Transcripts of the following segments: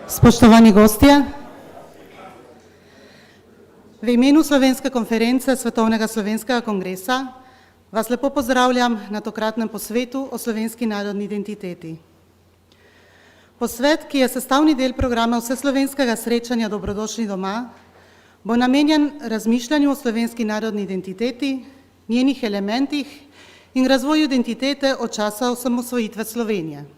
Spoštovani gostje, v imenu Slovenske konference Svetovnega slovenskega kongresa vas lepo pozdravljam na tokratnem posvetu o slovenski narodni identiteti. Posvet, ki je sestavni del programa vseslovenskega srečanja Dobrodošli doma, bo namenjen razmišljanju o slovenski narodni identiteti, njenih elementih in razvoju identitete od časa osamosvojitve Slovenije.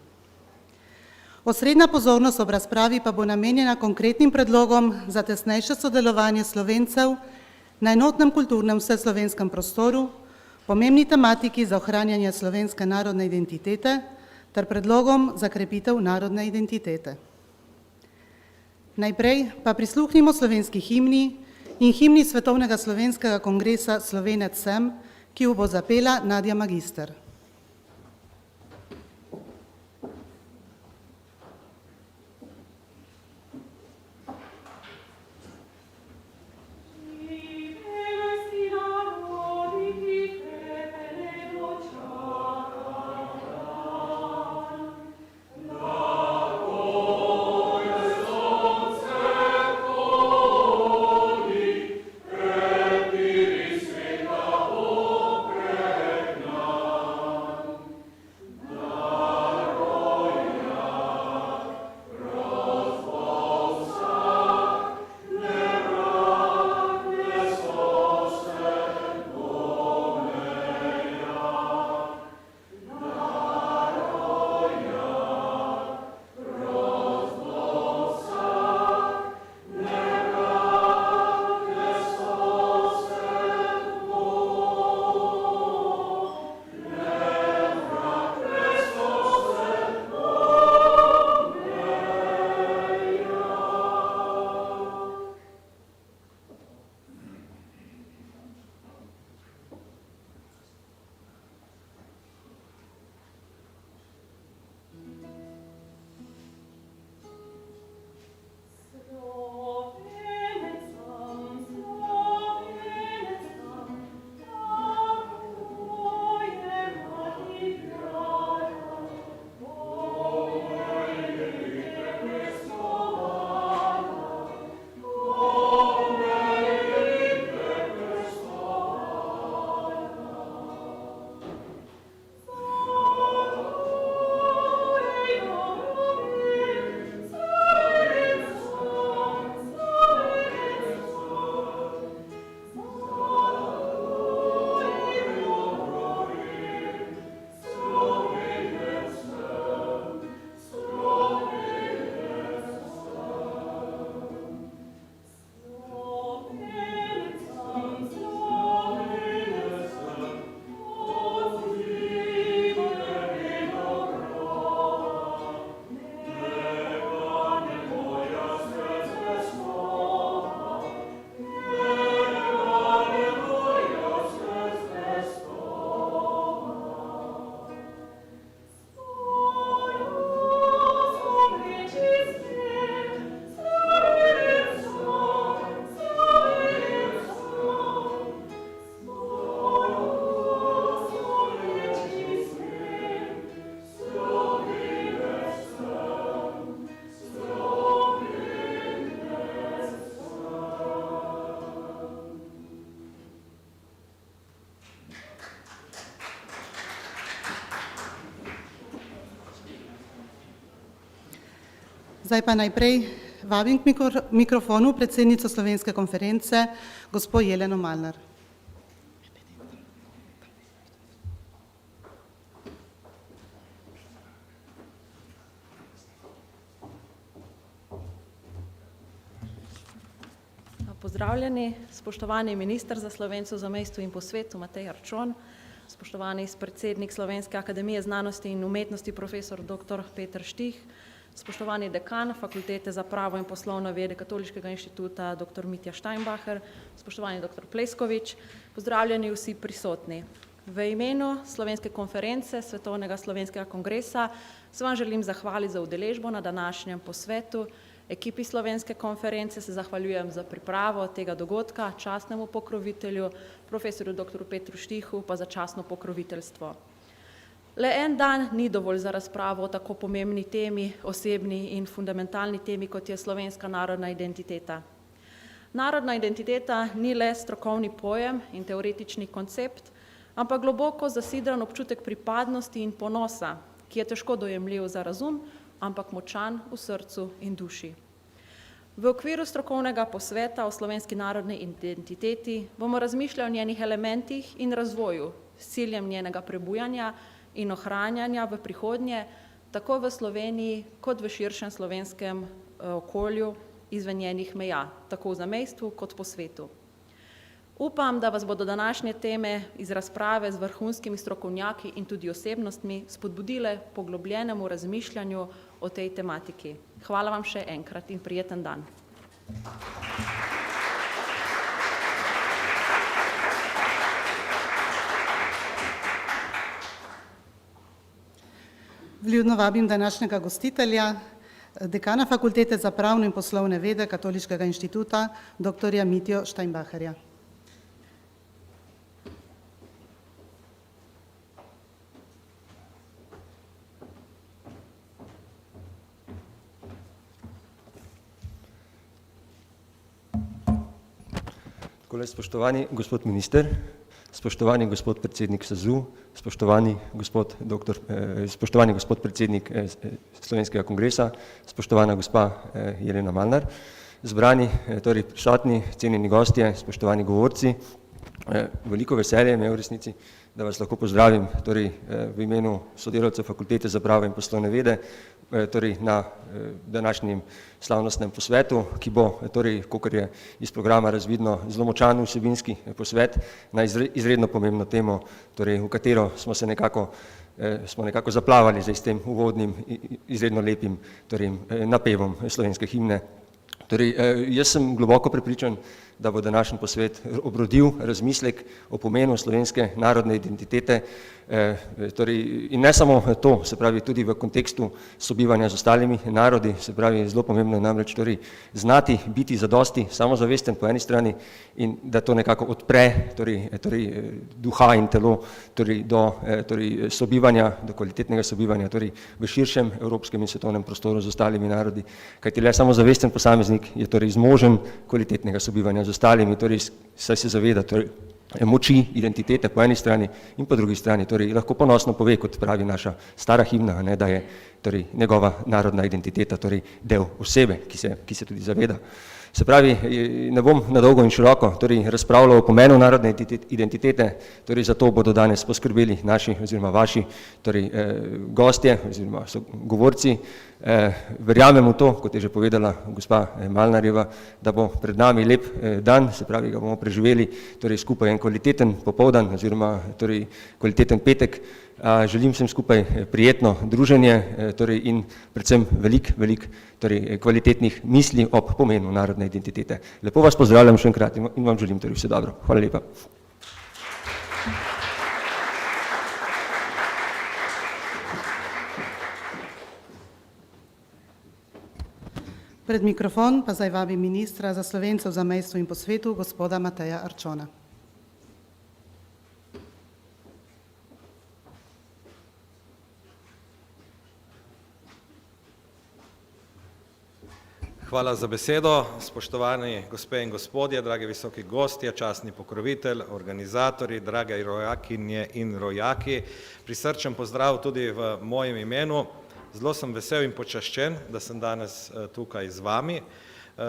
Osrednja pozornost ob razpravi pa bo namenjena konkretnim predlogom za tesnejše sodelovanje Slovencev na enotnem kulturnem vseslovenskem prostoru, pomembni tematiki za ohranjanje slovenske narodne identitete ter predlogom za krepitev narodne identitete. Najprej pa prisluhnimo slovenski himni in himni Svetovnega slovenskega kongresa Slovenec sem, ki jo bo zapela Nadja Magister. Zdaj pa najprej vabim k mikrofonu predsednico Slovenske konference, gospo Jeleno Malnar. Pozdravljeni, spoštovani minister za Slovence v zamejstvu in po svetu Matej Arčon, spoštovani predsednik Slovenske akademije znanosti in umetnosti profesor dr. Peter Štih, spoštovani dekan Fakultete za pravo in poslovne vede Katoliškega inštituta dr. Mitja Steinbacher, spoštovani dr. Pleskovič, pozdravljeni vsi prisotni. V imenu Slovenske konference Svetovnega slovenskega kongresa se vam želim zahvaliti za udeležbo na današnjem posvetu. Ekipi Slovenske konference se zahvaljujem za pripravo tega dogodka, častnemu pokrovitelju, profesorju dr. Petru Štihu pa za častno pokroviteljstvo. Le en dan ni dovolj za razpravo o tako pomembni temi, osebni in fundamentalni temi, kot je slovenska narodna identiteta. Narodna identiteta ni le strokovni pojem in teoretični koncept, ampak globoko zasidran občutek pripadnosti in ponosa, ki je težko dojemljiv za razum, ampak močan v srcu in duši. V okviru strokovnega posveta o slovenski narodni identiteti bomo razmišljali o njenih elementih in razvoju s ciljem njenega prebujanja in ohranjanja v prihodnje, tako v Sloveniji kot v širšem slovenskem okolju izven njenih meja, tako v zamejstvu kot po svetu. Upam, da vas bodo današnje teme iz razprave z vrhunskimi strokovnjaki in tudi osebnostmi spodbudile poglobljenemu razmišljanju o tej tematiki. Hvala vam še enkrat in prijeten dan. Vljudno vabim današnjega gostitelja, dekana Fakultete za pravne in poslovne vede Katoliškega inštituta, dr. Mitjo Steinbacherja. Spoštovani gospod minister, spoštovani gospod predsednik SAZU, spoštovani gospod predsednik Slovenskega kongresa, spoštovana gospa Jelena Malnar, zbrani, torej prisotni, cenjeni gostje, spoštovani govorci, veliko veselje me je v resnici, da vas lahko pozdravim torej, v imenu sodelavcev Fakultete za pravo in poslovne vede, torej na današnjem slavnostnem posvetu, ki bo, torej, kakor je iz programa razvidno, zelo močan vsebinski posvet na izredno pomembno temo, torej, v katero smo nekako zaplavali zdaj s tem uvodnim, izredno lepim torej, napevom slovenske himne. Torej, jaz sem globoko prepričan, da bo današnji posvet obrodil razmislek o pomenu slovenske narodne identitete, torej, in ne samo to, se pravi tudi v kontekstu sobivanja z ostalimi narodi, se pravi zelo pomembno je namreč torej, znati biti zadosti samozavesten po eni strani in da to nekako odpre torej, duha in telo torej, do torej, sobivanja, do kvalitetnega sobivanja torej, v širšem evropskem in svetovnem prostoru z ostalimi narodi, kajti le samozavesten posameznik je torej zmožen kvalitetnega sobivanja z ostalimi, torej saj se zaveda torej, moči identitete po eni strani in po drugi strani, torej lahko ponosno pove, kot pravi naša stara himna, ne, da je torej, njegova narodna identiteta torej, del osebe, ki se tudi zaveda. Se pravi, ne bom na dolgo in široko torej, razpravljal o pomenu narodne identitete, torej zato bodo danes poskrbeli naši oziroma vaši torej, gostje oziroma govorci. Verjamem v to, kot je že povedala gospa Malnarjeva, da bo pred nami lep dan, se pravi, ga bomo preživeli torej, skupaj en kvaliteten popoldan oziroma torej, kvaliteten petek. Želim vsem skupaj prijetno druženje torej, in predvsem veliko torej, kvalitetnih misli ob pomenu narodne identitete. Lepo vas pozdravljam še enkrat in vam želim torej, vse dobro. Hvala lepa. Pred mikrofon pa zdaj vabim ministra za Slovence v zamejstvu in po svetu, gospoda Mateja Arčona. Hvala za besedo, spoštovani gospe in gospodje, dragi visoki gostje, častni pokrovitelj, organizatorji, drage rojakinje in rojaki. Prisrčen pozdrav tudi v mojem imenu. Zelo sem vesel in počaščen, da sem danes tukaj z vami.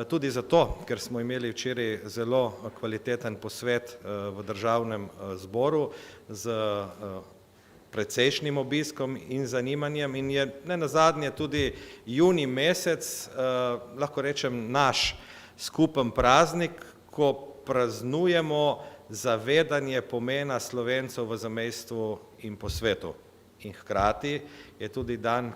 Tudi zato, ker smo imeli včeraj zelo kvaliteten posvet v državnem zboru z precejšnjim obiskom in zanimanjem in je ne nazadnje tudi junij mesec, lahko rečem, naš skupen praznik, ko praznujemo zavedanje pomena Slovencev v zamejstvu in po svetu. In hkrati je tudi dan,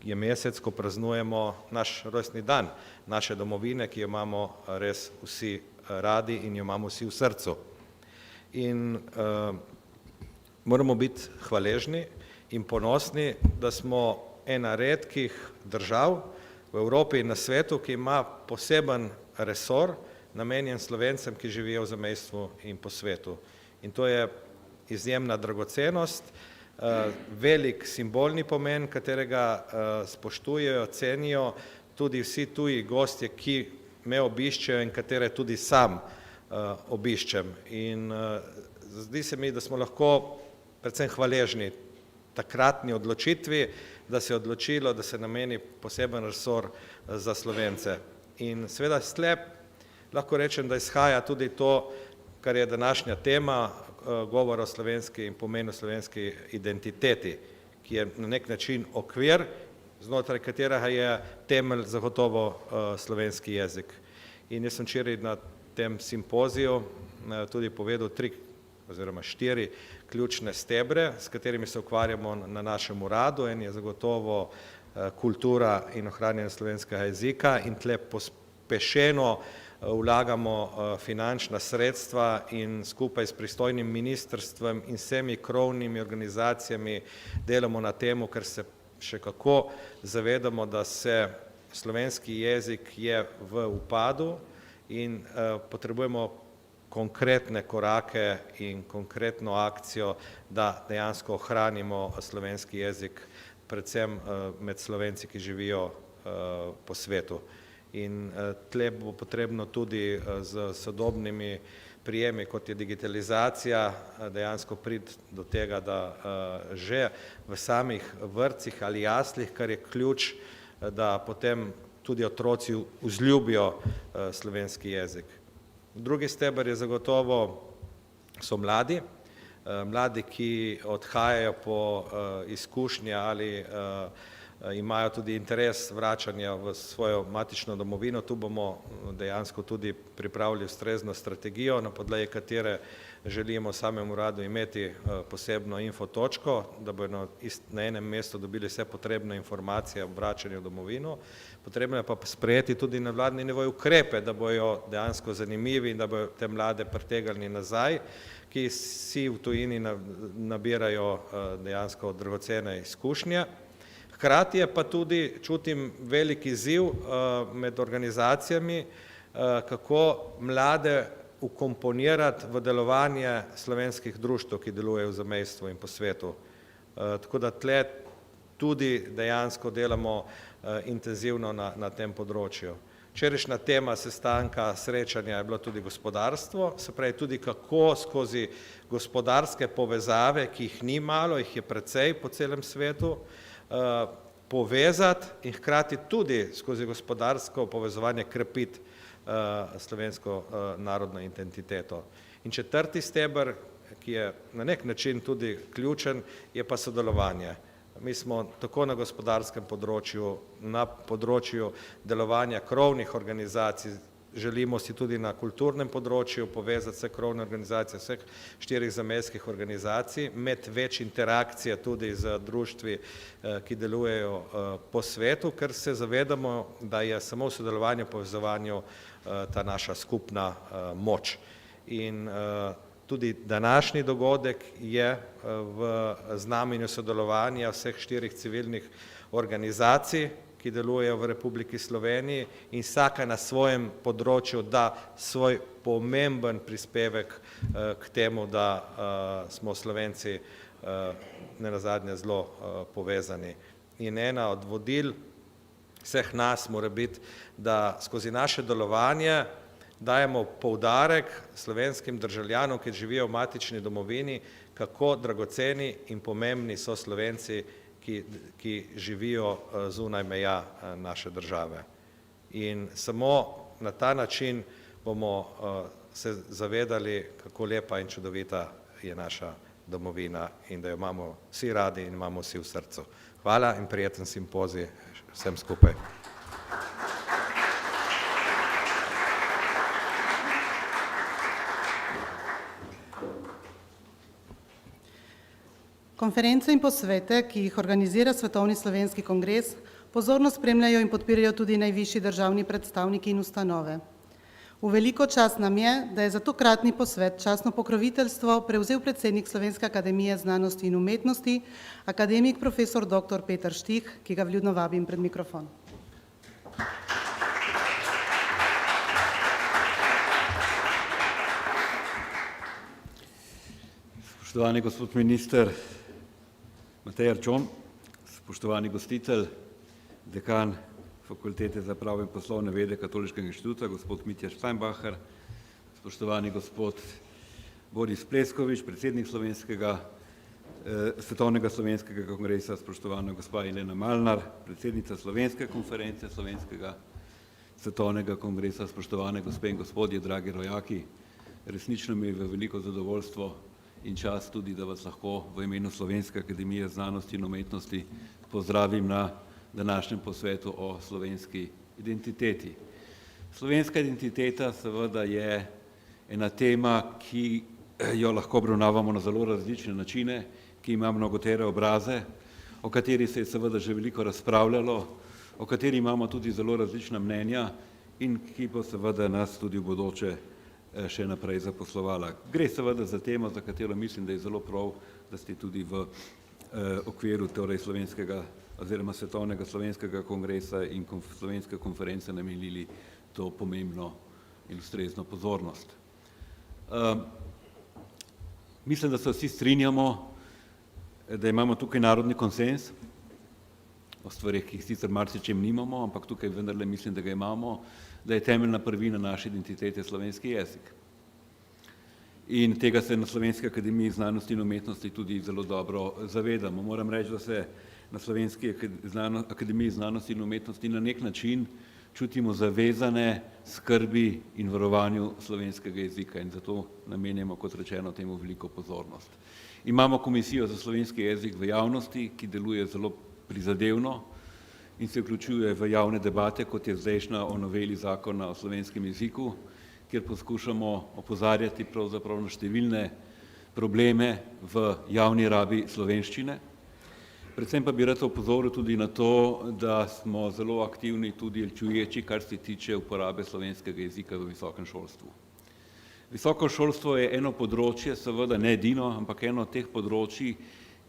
je mesec, ko praznujemo naš rojstni dan, naše domovine, ki jo imamo res vsi radi in jo imamo vsi v srcu. In moramo biti hvaležni in ponosni, da smo ena redkih držav v Evropi in na svetu, ki ima poseben resor namenjen Slovencem, ki živijo v zamejstvu in po svetu. In to je izjemna dragocenost. velik simbolni pomen, katerega spoštujejo, cenijo tudi vsi tuji gostje, ki me obiščejo in katere tudi sam obiščem. In zdi se mi, da smo lahko predvsem hvaležni takratni odločitvi, da se je odločilo, da se nameni poseben resor za Slovence. In seveda slep lahko rečem, da izhaja tudi to, kar je današnja tema, govor o slovenski in pomenu slovenski identiteti, ki je na nek način okvir, znotraj katerega je temelj zagotovo slovenski jezik. In jaz sem včeraj na tem simpoziju tudi povedal 3 oziroma 4 ključne stebre, s katerimi se ukvarjamo na našem uradu. En je zagotovo kultura in ohranjanje slovenskega jezika in tle pospešeno vlagamo finančna sredstva in skupaj s pristojnim ministrstvom in vsemi krovnimi organizacijami delamo na temu, ker se še kako zavedamo, da se slovenski jezik je v upadu in potrebujemo konkretne korake in konkretno akcijo, da dejansko ohranimo slovenski jezik, predvsem med Slovenci, ki živijo po svetu. In tle bo potrebno tudi z sodobnimi prijemi, kot je digitalizacija, dejansko priti do tega, da že v samih vrtcih ali jaslih, kar je ključ, da potem tudi otroci vzljubijo slovenski jezik. Drugi steber je zagotovo so mladi, ki odhajajo po izkušnje ali imajo tudi interes vračanja v svojo matično domovino. Tu bomo dejansko tudi pripravili ustrezno strategijo, na podlagi katere želimo v samem uradu imeti posebno info točko, da bodo na enem mestu dobili vse potrebne informacije o vračanju v domovino. Potrebno je pa sprejeti tudi na vladni nivoju ukrepe, da bojo dejansko zanimivi in da bojo te mlade pritegnili nazaj, ki si v tujini nabirajo dejansko dragocene izkušnje. Hkrati je pa tudi, čutim, velik izziv med organizacijami, kako mlade ukomponirati v delovanje slovenskih društev, ki delujejo v zamejstvu in po svetu. Tako da tle tudi dejansko delamo intenzivno na tem področju. Včerajšnja tema sestanka, srečanja je bilo tudi gospodarstvo, se pravi tudi kako skozi gospodarske povezave, ki jih ni malo, jih je precej po celem svetu, povezati in hkrati tudi skozi gospodarsko povezovanje krepiti slovensko narodno identiteto. In četrti steber, ki je na nek način tudi ključen, je pa sodelovanje. Mi smo tako na gospodarskem področju, na področju delovanja krovnih organizacij, želimo si tudi na kulturnem področju povezati vse krovne organizacije, vseh 4 zamejskih organizacij, imeti več interakcije tudi z društvi, ki delujejo po svetu, ker se zavedamo, da je samo v sodelovanju, povezovanju ta naša skupna moč. In tudi današnji dogodek je v znamenju sodelovanja vseh 4 civilnih organizacij, ki delujejo v Republiki Sloveniji in vsaka na svojem področju da svoj pomemben prispevek k temu, da smo Slovenci nenazadnje zelo povezani. In ena od vodil vseh nas mora biti, da skozi naše delovanje dajemo poudarek slovenskim državljanom, ki živijo v matični domovini, kako dragoceni in pomembni so Slovenci, ki živijo zunaj meja naše države. In samo na ta način bomo se zavedali, kako lepa in čudovita je naša domovina in da jo imamo vsi radi in imamo vsi v srcu. Hvala in prijeten simpozij vsem skupaj. Konference in posvete, ki jih organizira Svetovni slovenski kongres, pozorno spremljajo in podpirajo tudi najvišji državni predstavniki in ustanove. V veliko čast nam je, da je za tokratni posvet častno pokroviteljstvo prevzel predsednik Slovenske akademije znanosti in umetnosti, akademik profesor dr. Peter Štih, ki ga vljudno vabim pred mikrofon. Spoštovani gospod minister, Matej Arčon, spoštovani gostitelj, dekan Fakultete za pravo in poslovne vede Katoliškega inštituta, gospod Mitja Steinbacher, spoštovani gospod Boris Pleskovič, predsednik Svetovnega slovenskega kongresa, spoštovana gospa Jelena Malnar, predsednica Slovenske konference Slovenskega svetovnega kongresa, spoštovane gospe in gospodje, dragi rojaki, resnično mi je v veliko zadovoljstvo in čast tudi, da vas lahko v imenu Slovenske akademije znanosti in umetnosti pozdravim na današnjem posvetu o slovenski identiteti. Slovenska identiteta seveda je ena tema, ki jo lahko obravnavamo na zelo različne načine, ki ima mnogotere obraze, o kateri se je seveda že veliko razpravljalo, o kateri imamo tudi zelo različna mnenja in ki bo seveda nas tudi v bodoče še naprej zaposlovala. Gre seveda za temo, za katero mislim, da je zelo prav, da ste tudi v okviru torej slovenskega oziroma svetovnega slovenskega kongresa in slovenske konference namenili to pomembno in ustrezno pozornost. Mislim, da se vsi strinjamo, da imamo tukaj narodni konsens o stvarih, ki jih sicer marsičem nimamo, ampak tukaj vendarle mislim, da ga imamo, da je temeljna prvina naše identitete slovenski jezik. In tega se na Slovenski akademiji znanosti in umetnosti tudi zelo dobro zavedamo. Moram reči, da se na Slovenski akademiji znanosti in umetnosti na nek način čutimo zavezane skrbi in varovanju slovenskega jezika in zato namenjamo, kot rečeno, temu veliko pozornost. Imamo komisijo za slovenski jezik v javnosti, ki deluje zelo prizadevno in se vključuje v javne debate, kot je zdajšnja o noveli zakona o slovenskem jeziku, kjer poskušamo opozarjati pravzaprav na številne probleme v javni rabi slovenščine. Predvsem pa bi rad opozoril tudi na to, da smo zelo aktivni tudi čuječi, kar se tiče uporabe slovenskega jezika v visokem šolstvu. Visoko šolstvo je eno področje, seveda ne edino, ampak eno od teh področij,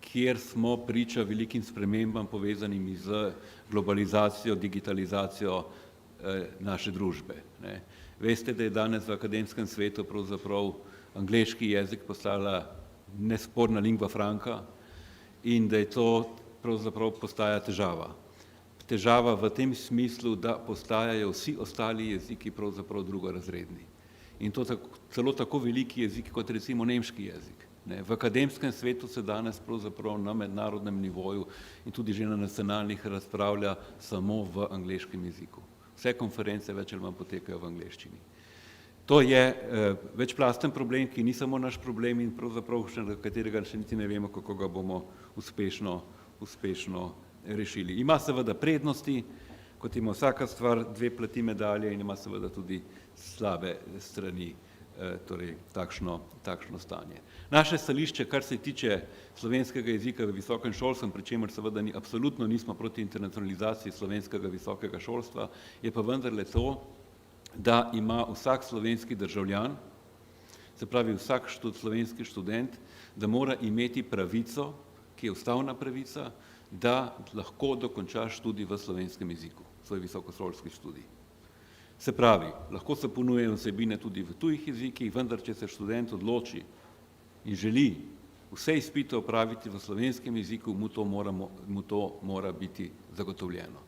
kjer smo priča velikim spremembam povezanimi z globalizacijo, digitalizacijo naše družbe. Veste, da je danes v akademskem svetu pravzaprav angleški jezik postala nesporna lingua franca in da je to pravzaprav postaja težava. Težava v tem smislu, da postajajo vsi ostali jeziki pravzaprav drugorazredni. In to celo tako veliki jeziki kot recimo nemški jezik. V akademskem svetu se danes pravzaprav na mednarodnem nivoju in tudi že na nacionalnih razpravlja samo v angleškem jeziku. Vse konference več ali manj potekajo v angleščini. To je večplasten problem, ki ni samo naš problem in pravzaprav katerega še niti ne vemo, kako ga bomo uspešno rešili. Ima seveda prednosti, kot ima vsaka stvar, dve plati medalje in ima seveda tudi slabe strani, torej takšno stanje. Naše stališče, kar se tiče slovenskega jezika v visokem šolstvu, pri čemer seveda absolutno nismo proti internacionalizaciji slovenskega visokega šolstva, je pa vendarle to, da ima vsak slovenski državljan, se pravi vsak slovenski študent, da mora imeti pravico, ki je ustavna pravica, da lahko dokonča študij v slovenskem jeziku, svoj visokošolski študij. Se pravi, lahko se ponujajo vsebine tudi v tujih jezikih, vendar če se študent odloči in želi vse izpite opraviti v slovenskem jeziku, mu to mora biti zagotovljeno.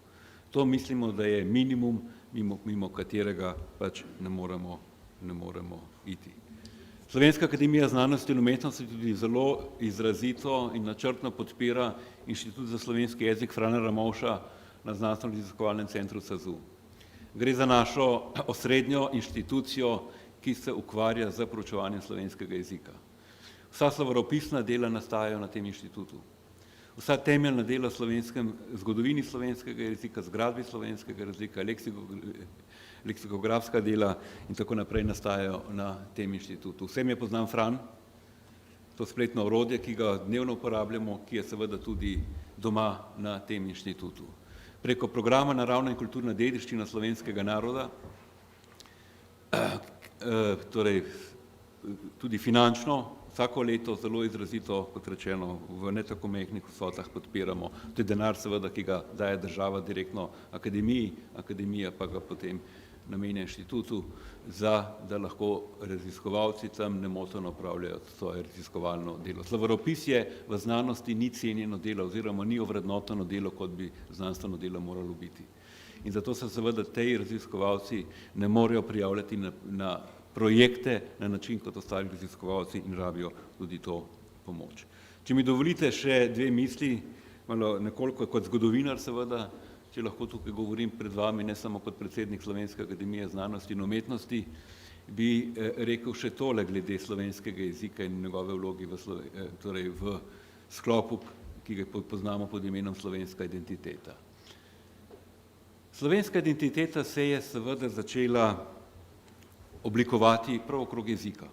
To mislimo, da je minimum, mimo katerega pač ne moremo iti. Slovenska akademija znanosti in umetnosti tudi zelo izrazito in načrtno podpira Inštitut za slovenski jezik Frana Ramovša na Znanstveno-raziskovalnem centru SAZU. Gre za našo osrednjo inštitucijo, ki se ukvarja z proučevanjem slovenskega jezika. Vsa slovaropisna dela nastajajo na tem inštitutu. Vsa temeljna dela zgodovini slovenskega jezika, zgradbi slovenskega jezika, leksikografska dela in tako naprej nastajajo na tem inštitutu. Vsem je poznam Fran, to spletno orodje, ki ga dnevno uporabljamo, ki je seveda tudi doma na tem inštitutu. Preko programa Naravna in kulturna dediščina slovenskega naroda, torej tudi finančno, vsako leto zelo izrazito, kot rečeno, v ne tako majhnih vsotah podpiramo. To je denar seveda, ki ga daje država direktno akademiji, akademija pa ga potem namenja inštitutu, da lahko raziskovalci tam nemoteno opravljajo svoje raziskovalno delo. Slovaropis je v znanosti ni cenjeno delo oziroma ni ovrednoteno delo, kot bi znanstveno delo moralo biti. In zato se seveda tej raziskovalci ne morejo prijavljati na projekte na način kot ostali raziskovalci in rabijo tudi to pomoč. Če mi dovolite še dve misli, malo nekoliko kot zgodovinar seveda, če lahko tukaj govorim pred vami, ne samo kot predsednik Slovenske akademije znanosti in umetnosti, bi rekel še tole glede slovenskega jezika in njegove vloge v sklopu, ki ga poznamo pod imenom slovenska identiteta. Slovenska identiteta se je seveda začela oblikovati prav okrog jezika.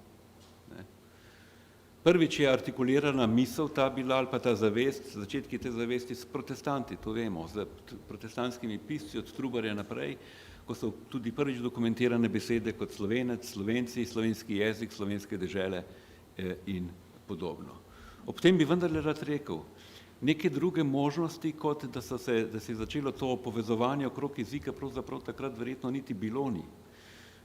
Prvič je artikulirana misel ta bila ali pa ta zavest, začetki te zavesti s protestanti, to vemo, z protestantskimi pisci od Trubarja naprej, ko so tudi prvič dokumentirane besede kot slovenec, slovenci, slovenski jezik, slovenske dežele in podobno. Ob tem bi vendarle rad rekel, neke druge možnosti, kot da se je začelo to povezovanje okrog jezika, pravzaprav takrat verjetno niti bilo ni.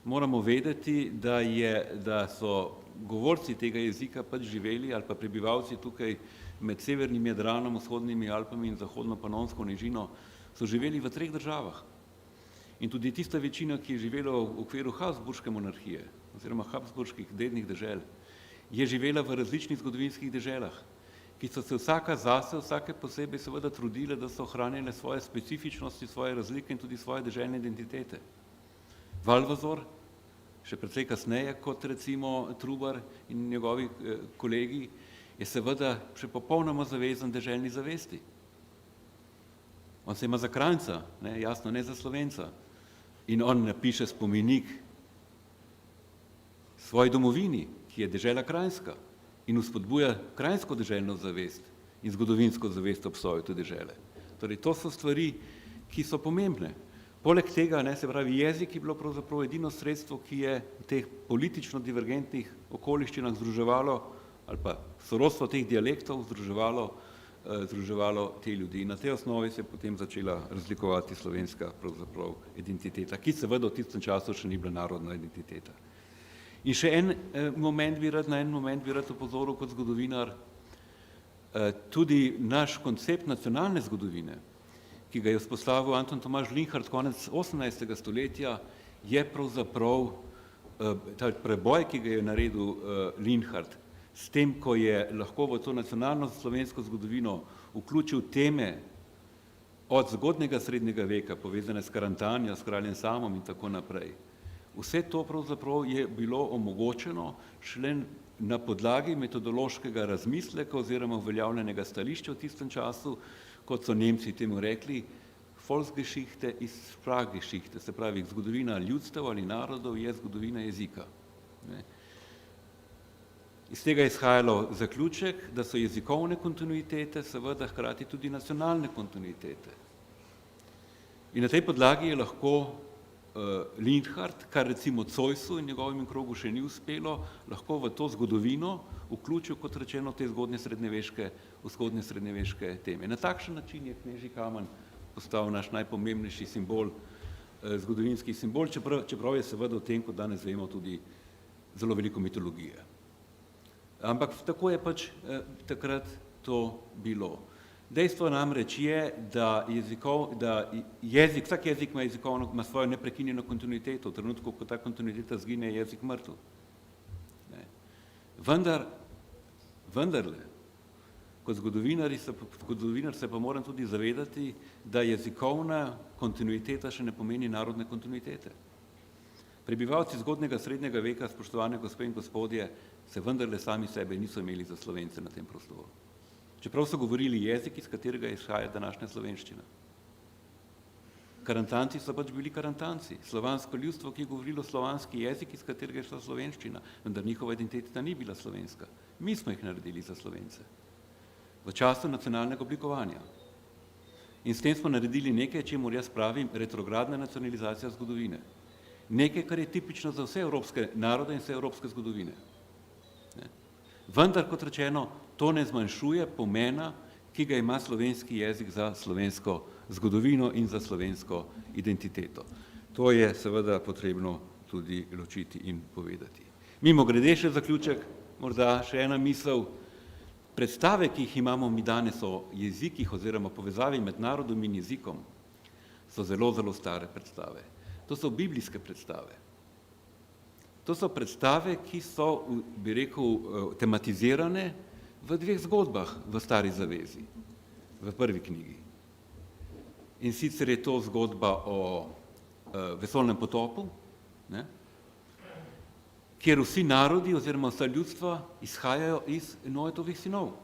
Moramo vedeti, da so govorci tega jezika pač živeli ali pa prebivalci tukaj med severnim Jadranom, vzhodnimi Alpami in zahodno-panonsko nižino so živeli v 3 državah. In tudi tista večina, ki je živela v okviru Habsburške monarhije oziroma habsburških dednih dežel, je živela v različnih zgodovinskih deželah, ki so se vsaka zase, vsake posebej seveda trudile, da so ohranjale svoje specifičnosti, svoje razlike in tudi svoje deželne identitete. Valvazor, še precej kasneje kot recimo Trubar in njegovi kolegi, je seveda še popolnoma zavezan deželni zavesti. On se ima za Kranjca, jasno, ne za Slovenca. In on napiše spomenik svoji domovini, ki je dežela Kranjska in vzpodbuja kranjsko deželno zavest in zgodovinsko zavest obstoju te dežele. Torej, to so stvari, ki so pomembne. Poleg tega, se pravi, jezik je bilo pravzaprav edino sredstvo, ki je v teh politično divergentnih okoliščinah združevalo, ali pa sorodstvo teh dialektov združevalo te ljudi. Na tej osnovi se je potem začela razlikovati slovenska pravzaprav identiteta, ki seveda v tistem času še ni bila narodna identiteta. In še na en moment bi rad opozoril kot zgodovinar, tudi naš koncept nacionalne zgodovine, ki ga je vzpostavil Anton Tomaž Linhart konec 18. stoletja, je pravzaprav ta preboj, ki ga je naredil Linhart, s tem, ko je lahko v to nacionalno slovensko zgodovino vključil teme od zgodnjega srednjega veka, povezane s Karantanjo, s kraljem Samom in tako naprej. Vse to pravzaprav je bilo omogočeno šele na podlagi metodološkega razmisleka oziroma uveljavljenega stališča v tistem času, kot so Nemci temu rekli, Volksgeschichte ist Sprachgeschichte, se pravi, zgodovina ljudstev ali narodov je zgodovina jezika. Iz tega je izhajalo zaključek, da so jezikovne kontinuitete seveda hkrati tudi nacionalne kontinuitete. In na tej podlagi je lahko Linhart, kar recimo Zoisu in njegovemu krogu še ni uspelo, lahko v to zgodovino vključil, kot rečeno, te zgodnje srednjeveške teme. Na takšen način je knežji kamen postal naš najpomembnejši simbol, zgodovinski simbol, čeprav je seveda o tem, kot danes vemo, tudi zelo veliko mitologije. Ampak tako je pač takrat to bilo. Dejstvo namreč je, da vsak jezik ima svojo neprekinjeno kontinuiteto, v trenutku, ko ta kontinuiteta zgine, je jezik mrtev. Vendarle, kot zgodovinar se pa moram tudi zavedati, da jezikovna kontinuiteta še ne pomeni narodne kontinuitete. Prebivalci zgodnjega srednjega veka, spoštovane gospe in gospodje, se vendarle sami sebe niso imeli za Slovence na tem prostoru. Čeprav so govorili jezik, iz katerega izhaja današnja slovenščina. Karantanci so pač bili karantanci, slovansko ljudstvo, ki je govorilo slovanski jezik, iz katerega je šla slovenščina, vendar njihova identiteta ni bila slovenska. Mi smo jih naredili za Slovence v času nacionalnega oblikovanja. In s tem smo naredili nekaj, čemur jaz pravim retrogradna nacionalizacija zgodovine. Nekaj, kar je tipično za vse evropske narode in vse evropske zgodovine. Vendar, kot rečeno, to ne zmanjšuje pomena, ki ga ima slovenski jezik za slovensko zgodovino in za slovensko identiteto. To je seveda potrebno tudi ločiti in povedati. Mimogrede še zaključek, morda še ena misel. Predstave, ki jih imamo mi danes o jezikih oziroma povezavi med narodom in jezikom, so zelo, zelo stare predstave. To so biblijske predstave. To so predstave, ki so, bi rekel, tematizirane v dveh zgodbah v Stari zavezi, v prvi knjigi. In sicer je to zgodba o vesoljnem potopu, ne? Kjer vsi narodi oziroma vsa ljudstva izhajajo iz Noetovih sinov.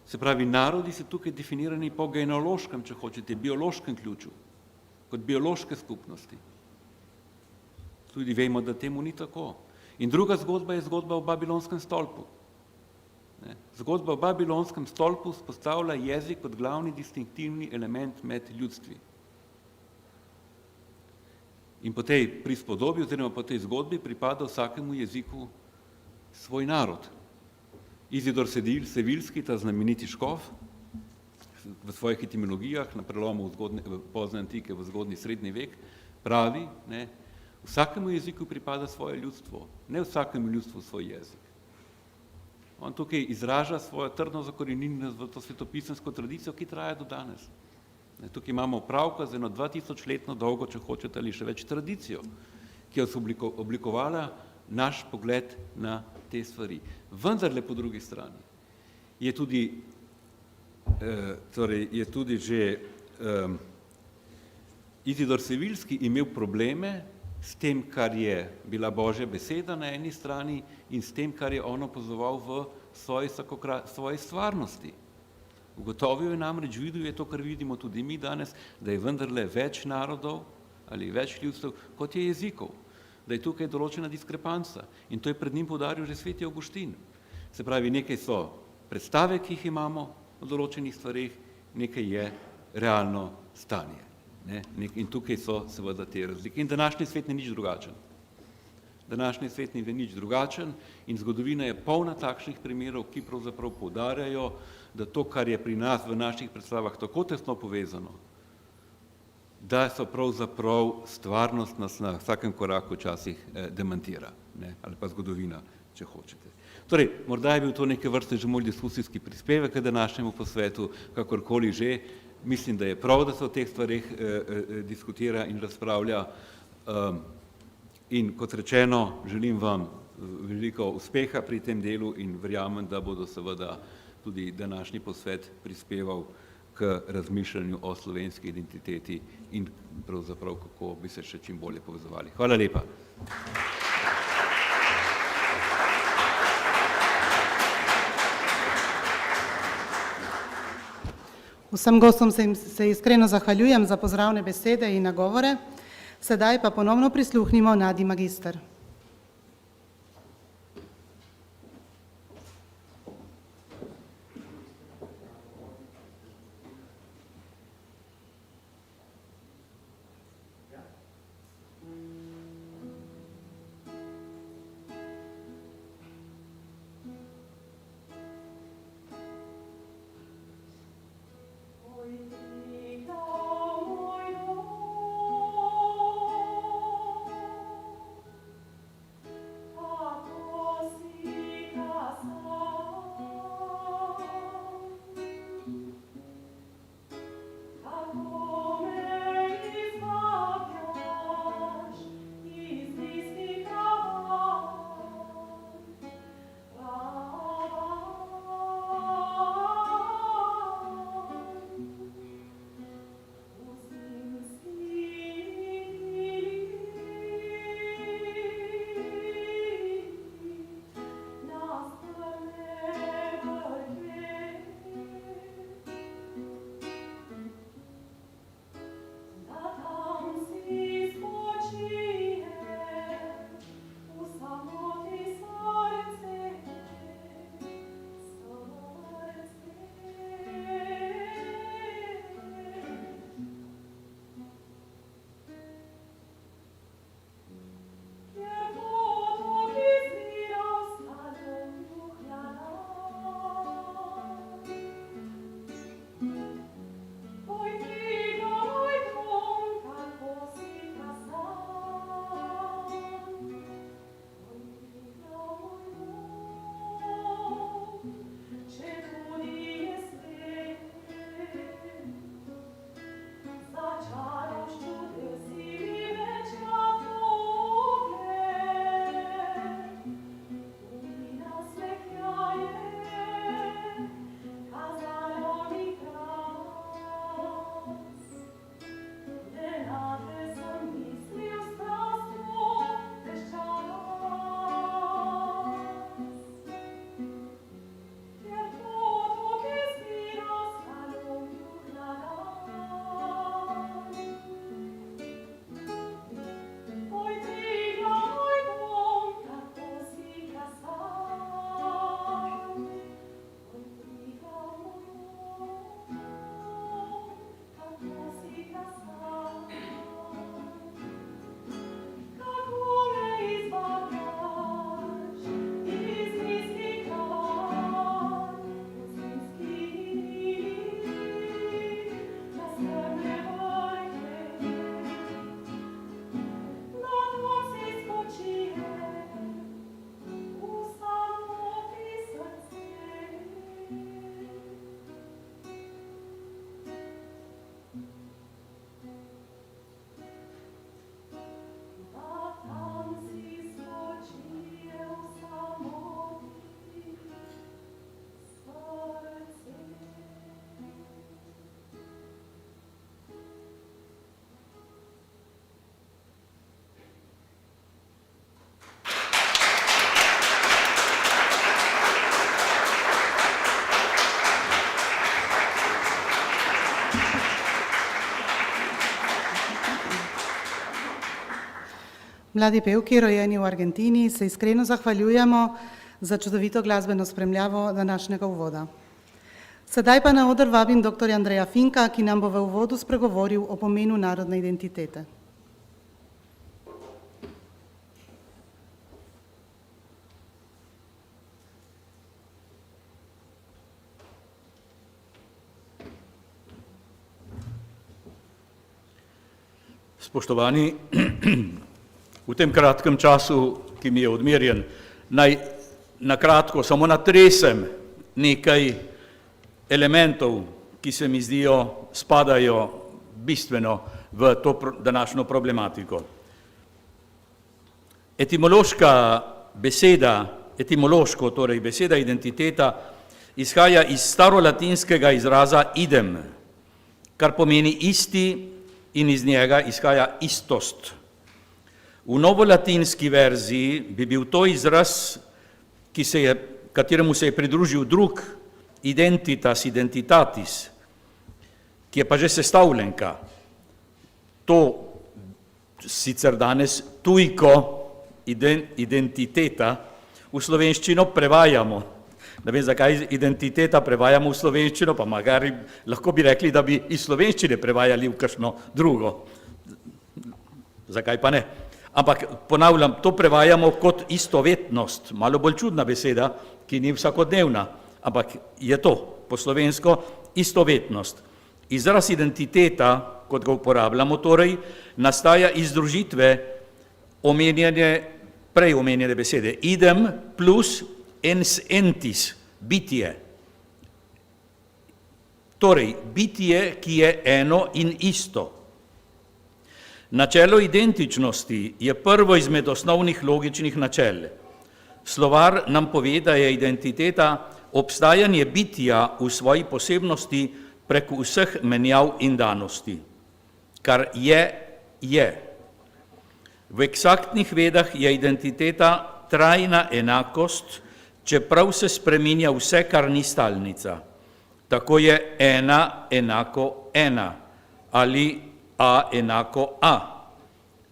Se pravi, narodi so tukaj definirani po genealoškem, če hočete, biološkem ključu, kot biološke skupnosti. Tudi vemo, da temu ni tako. In druga zgodba je zgodba o Babilonskem stolpu. Zgodba o Babilonskem stolpu vzpostavlja jezik kot glavni distinktivni element med ljudstvi. In po tej prispodobi oziroma po tej zgodbi pripada vsakemu jeziku svoj narod. Izidor Sevilski, ta znameniti škof, v svojih etimologijah na prelomu pozne antike v zgodnji srednji vek pravi, ne, vsakemu jeziku pripada svoje ljudstvo, ne vsakemu ljudstvu svoj jezik. On tukaj izraža svojo trdno zakoreninjenost v to svetopisemsko tradicijo, ki traja do danes. Tukaj imamo opravka z eno 2000-letno dolgo, če hočete, ali še več tradicijo, ki je oblikovala naš pogled na te stvari. Vendarle po drugi strani je tudi že Izidor Sevilski imel probleme s tem, kar je bila Božja beseda na eni strani in s tem, kar je on opazoval v svoji stvarnosti. Ugotovil je namreč, videl je to, kar vidimo tudi mi danes, da je vendarle več narodov ali več ljudstev, kot je jezikov, da je tukaj določena diskrepanca. In to je pred njim poudaril že sveti Avguštin. Se pravi, nekaj so predstave, ki jih imamo o določenih stvareh, nekaj je realno stanje. In tukaj so seveda te razlike. In današnji svet ni nič drugačen. Današnji svet ni nič drugačen in zgodovina je polna takšnih primerov, ki pravzaprav poudarjajo, da to, kar je pri nas v naših predstavah tako tesno povezano, da so pravzaprav stvarnost nas na vsakem koraku včasih demantira, ne? Ali pa zgodovina, če hočete. Torej, morda je bil to neke vrste že moj diskusijski prispevek k današnjemu posvetu, kakorkoli že, mislim, da je prav, da se o teh stvareh diskutira in razpravlja. In kot rečeno, želim vam veliko uspeha pri tem delu in verjamem, da bodo seveda tudi današnji posvet prispeval k razmišljanju o slovenski identiteti in pravzaprav kako bi se še čim bolje povezovali. Hvala lepa. Vsem gostom se iskreno zahvaljujem za pozdravne besede in nagovore. Sedaj pa ponovno prisluhnimo Nadi Magister. Mladi pevki, rojeni v Argentini, se iskreno zahvaljujemo za čudovito glasbeno spremljavo današnjega uvoda. Sedaj pa na oder vabim dr. Andreja Finka, ki nam bo v uvodu spregovoril o pomenu narodne identitete. Spoštovani, v tem kratkem času, ki mi je odmerjen, naj na kratko samo natresem nekaj elementov, ki se mi zdijo, spadajo bistveno v to današnjo problematiko. Torej beseda identiteta izhaja iz starolatinskega izraza idem, kar pomeni isti, in iz njega izhaja istost. V novolatinski verziji bi bil to izraz, kateremu se je pridružil drug, identitas, identitatis, ki je pa že sestavljenka. To sicer danes tujko identiteta v slovenščino prevajamo. Ne vem, zakaj identiteta prevajamo v slovenščino, pa magari lahko bi rekli, da bi iz slovenščine prevajali v kakšno drugo. Zakaj pa ne? Ampak ponavljam, to prevajamo kot istovetnost, malo bolj čudna beseda, ki ni vsakodnevna, ampak je to po slovensko istovetnost. Izraz identiteta, kot ga uporabljamo, torej nastaja iz združitve prej omenjene besede idem plus ens entis, bitje. Torej, bitje, ki je eno in isto. Načelo identičnosti je prvo izmed osnovnih logičnih načel. Slovar nam pove, da je identiteta obstajanje bitja v svoji posebnosti preko vseh menjav in danosti. Kar je, je. V eksaktnih vedah je identiteta trajna enakost, čeprav se spreminja vse, kar ni stalnica. Tako je ena enako ena ali a enako a.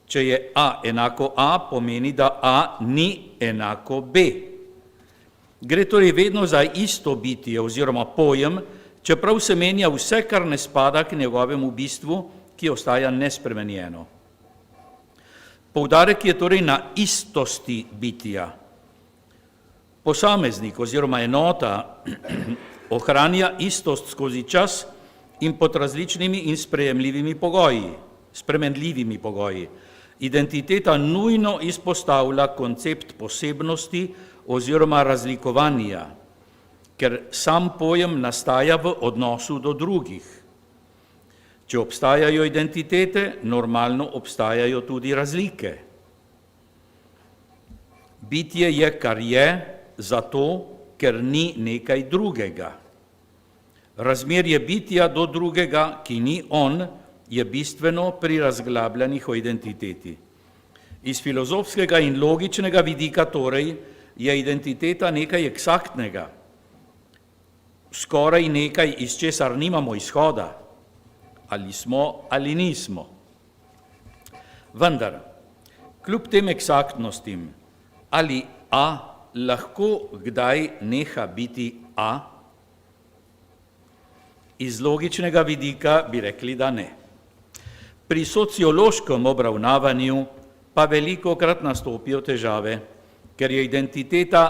Če je a enako a, pomeni, da a ni enako b. Gre torej vedno za isto bitje oziroma pojem, čeprav se menja vse, kar ne spada k njegovemu bistvu, ki ostaja nespremenjeno. Poudarek je torej na istosti bitja. Posameznik oziroma enota ohranja istost skozi čas in pod različnimi in spremenljivimi pogoji. Identiteta nujno izpostavlja koncept posebnosti oziroma razlikovanja, ker sam pojem nastaja v odnosu do drugih. Če obstajajo identitete, normalno obstajajo tudi razlike. Bitje je, kar je, zato, ker ni nekaj drugega. Razmerje bitja do drugega, ki ni on, je bistveno pri razglabljanjih o identiteti. Iz filozofskega in logičnega vidika torej je identiteta nekaj eksaktnega, skoraj nekaj, iz česar nimamo izhoda, ali smo ali nismo. Vendar, kljub tem eksaktnostim, ali a lahko kdaj neha biti a? Iz logičnega vidika bi rekli, da ne. Pri sociološkem obravnavanju pa velikokrat nastopijo težave, ker je identiteta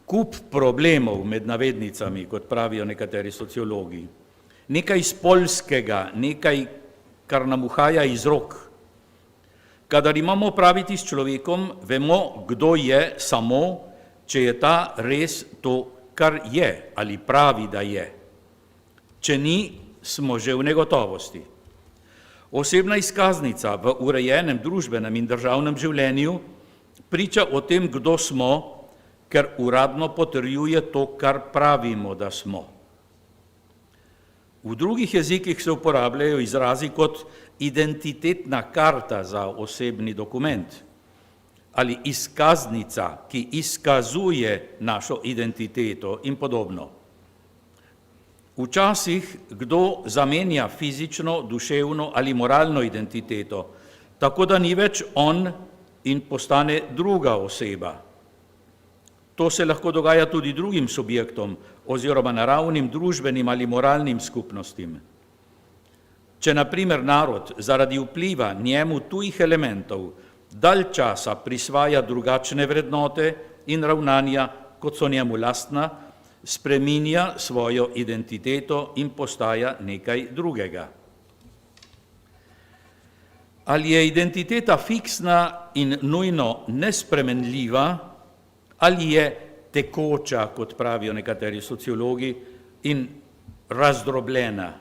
kup problemov med navednicami, kot pravijo nekateri sociologi. Nekaj spolskega, nekaj, kar nam uhaja iz rok. Kadar imamo opraviti s človekom, vemo, kdo je samo, če je ta res to, kar je, ali pravi, da je. Če ni, smo že v negotovosti. Osebna izkaznica v urejenem družbenem in državnem življenju priča o tem, kdo smo, ker uradno potrjuje to, kar pravimo, da smo. V drugih jezikih se uporabljajo izrazi kot identitetna karta za osebni dokument ali izkaznica, ki izkazuje našo identiteto in podobno. Včasih kdo zamenja fizično, duševno ali moralno identiteto, tako da ni več on in postane druga oseba. To se lahko dogaja tudi drugim subjektom oziroma naravnim, družbenim ali moralnim skupnostim. Če na primer narod zaradi vpliva njemu tujih elementov dalj časa prisvaja drugačne vrednote in ravnanja, kot so njemu lastna, spreminja svojo identiteto in postaja nekaj drugega. Ali je identiteta fiksna in nujno nespremenljiva, ali je tekoča, kot pravijo nekateri sociologi, in razdrobljena?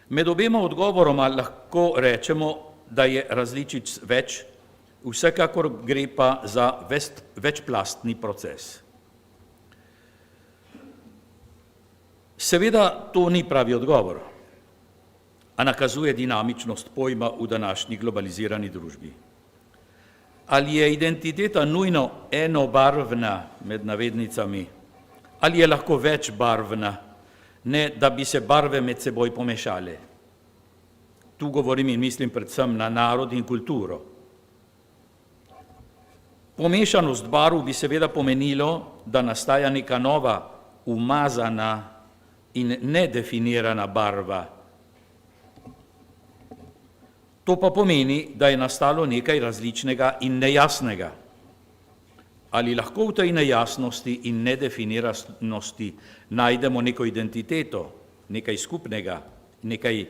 Med obema odgovoroma lahko rečemo, da je različic več, vsekakor gre pa za večplastni proces. Seveda to ni pravi odgovor, a nakazuje dinamičnost pojma v današnji globalizirani družbi. Ali je identiteta nujno enobarvna, med navednicami, ali je lahko večbarvna, ne da bi se barve med seboj pomešale. Tu govorim in mislim predvsem na narod in kulturo. Pomešanost barv bi seveda pomenilo, da nastaja neka nova, umazana in nedefinirana barva. To pa pomeni, da je nastalo nekaj različnega in nejasnega. Ali lahko v tej nejasnosti in nedefiniranosti najdemo neko identiteto, nekaj skupnega, nekaj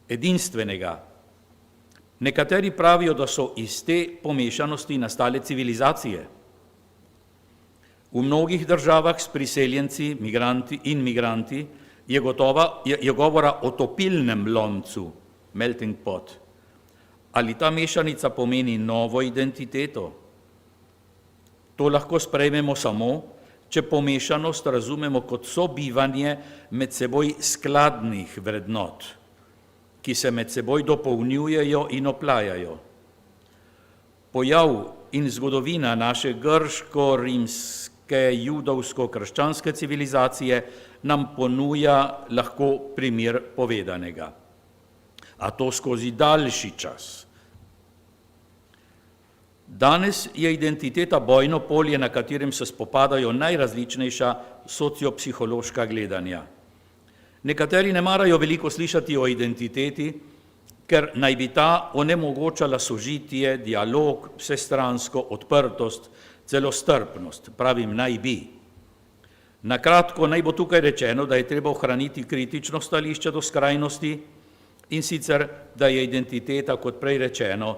edinstvenega? Nekateri pravijo, da so iz te pomešanosti nastale civilizacije. V mnogih državah s priseljenci, migranti je govora o topilnem loncu, melting pot. Ali ta mešanica pomeni novo identiteto? To lahko sprejmemo samo, če pomešanost razumemo kot sobivanje med seboj skladnih vrednot, ki se med seboj dopolnjujejo in oplajajo. Pojav in zgodovina naše grško-rimske, judovsko-krščanske civilizacije nam ponuja lahko primer povedanega, a to skozi daljši čas. Danes je identiteta bojno polje, na katerem se spopadajo najrazličnejša sociopsihološka gledanja. Nekateri ne marajo veliko slišati o identiteti, ker naj bi ta onemogočala sožitje, dialog, vsestransko odprtost, celo strpnost, pravim naj bi. Na kratko naj bo tukaj rečeno, da je treba ohraniti kritično stališče do skrajnosti in sicer, da je identiteta, kot prej rečeno,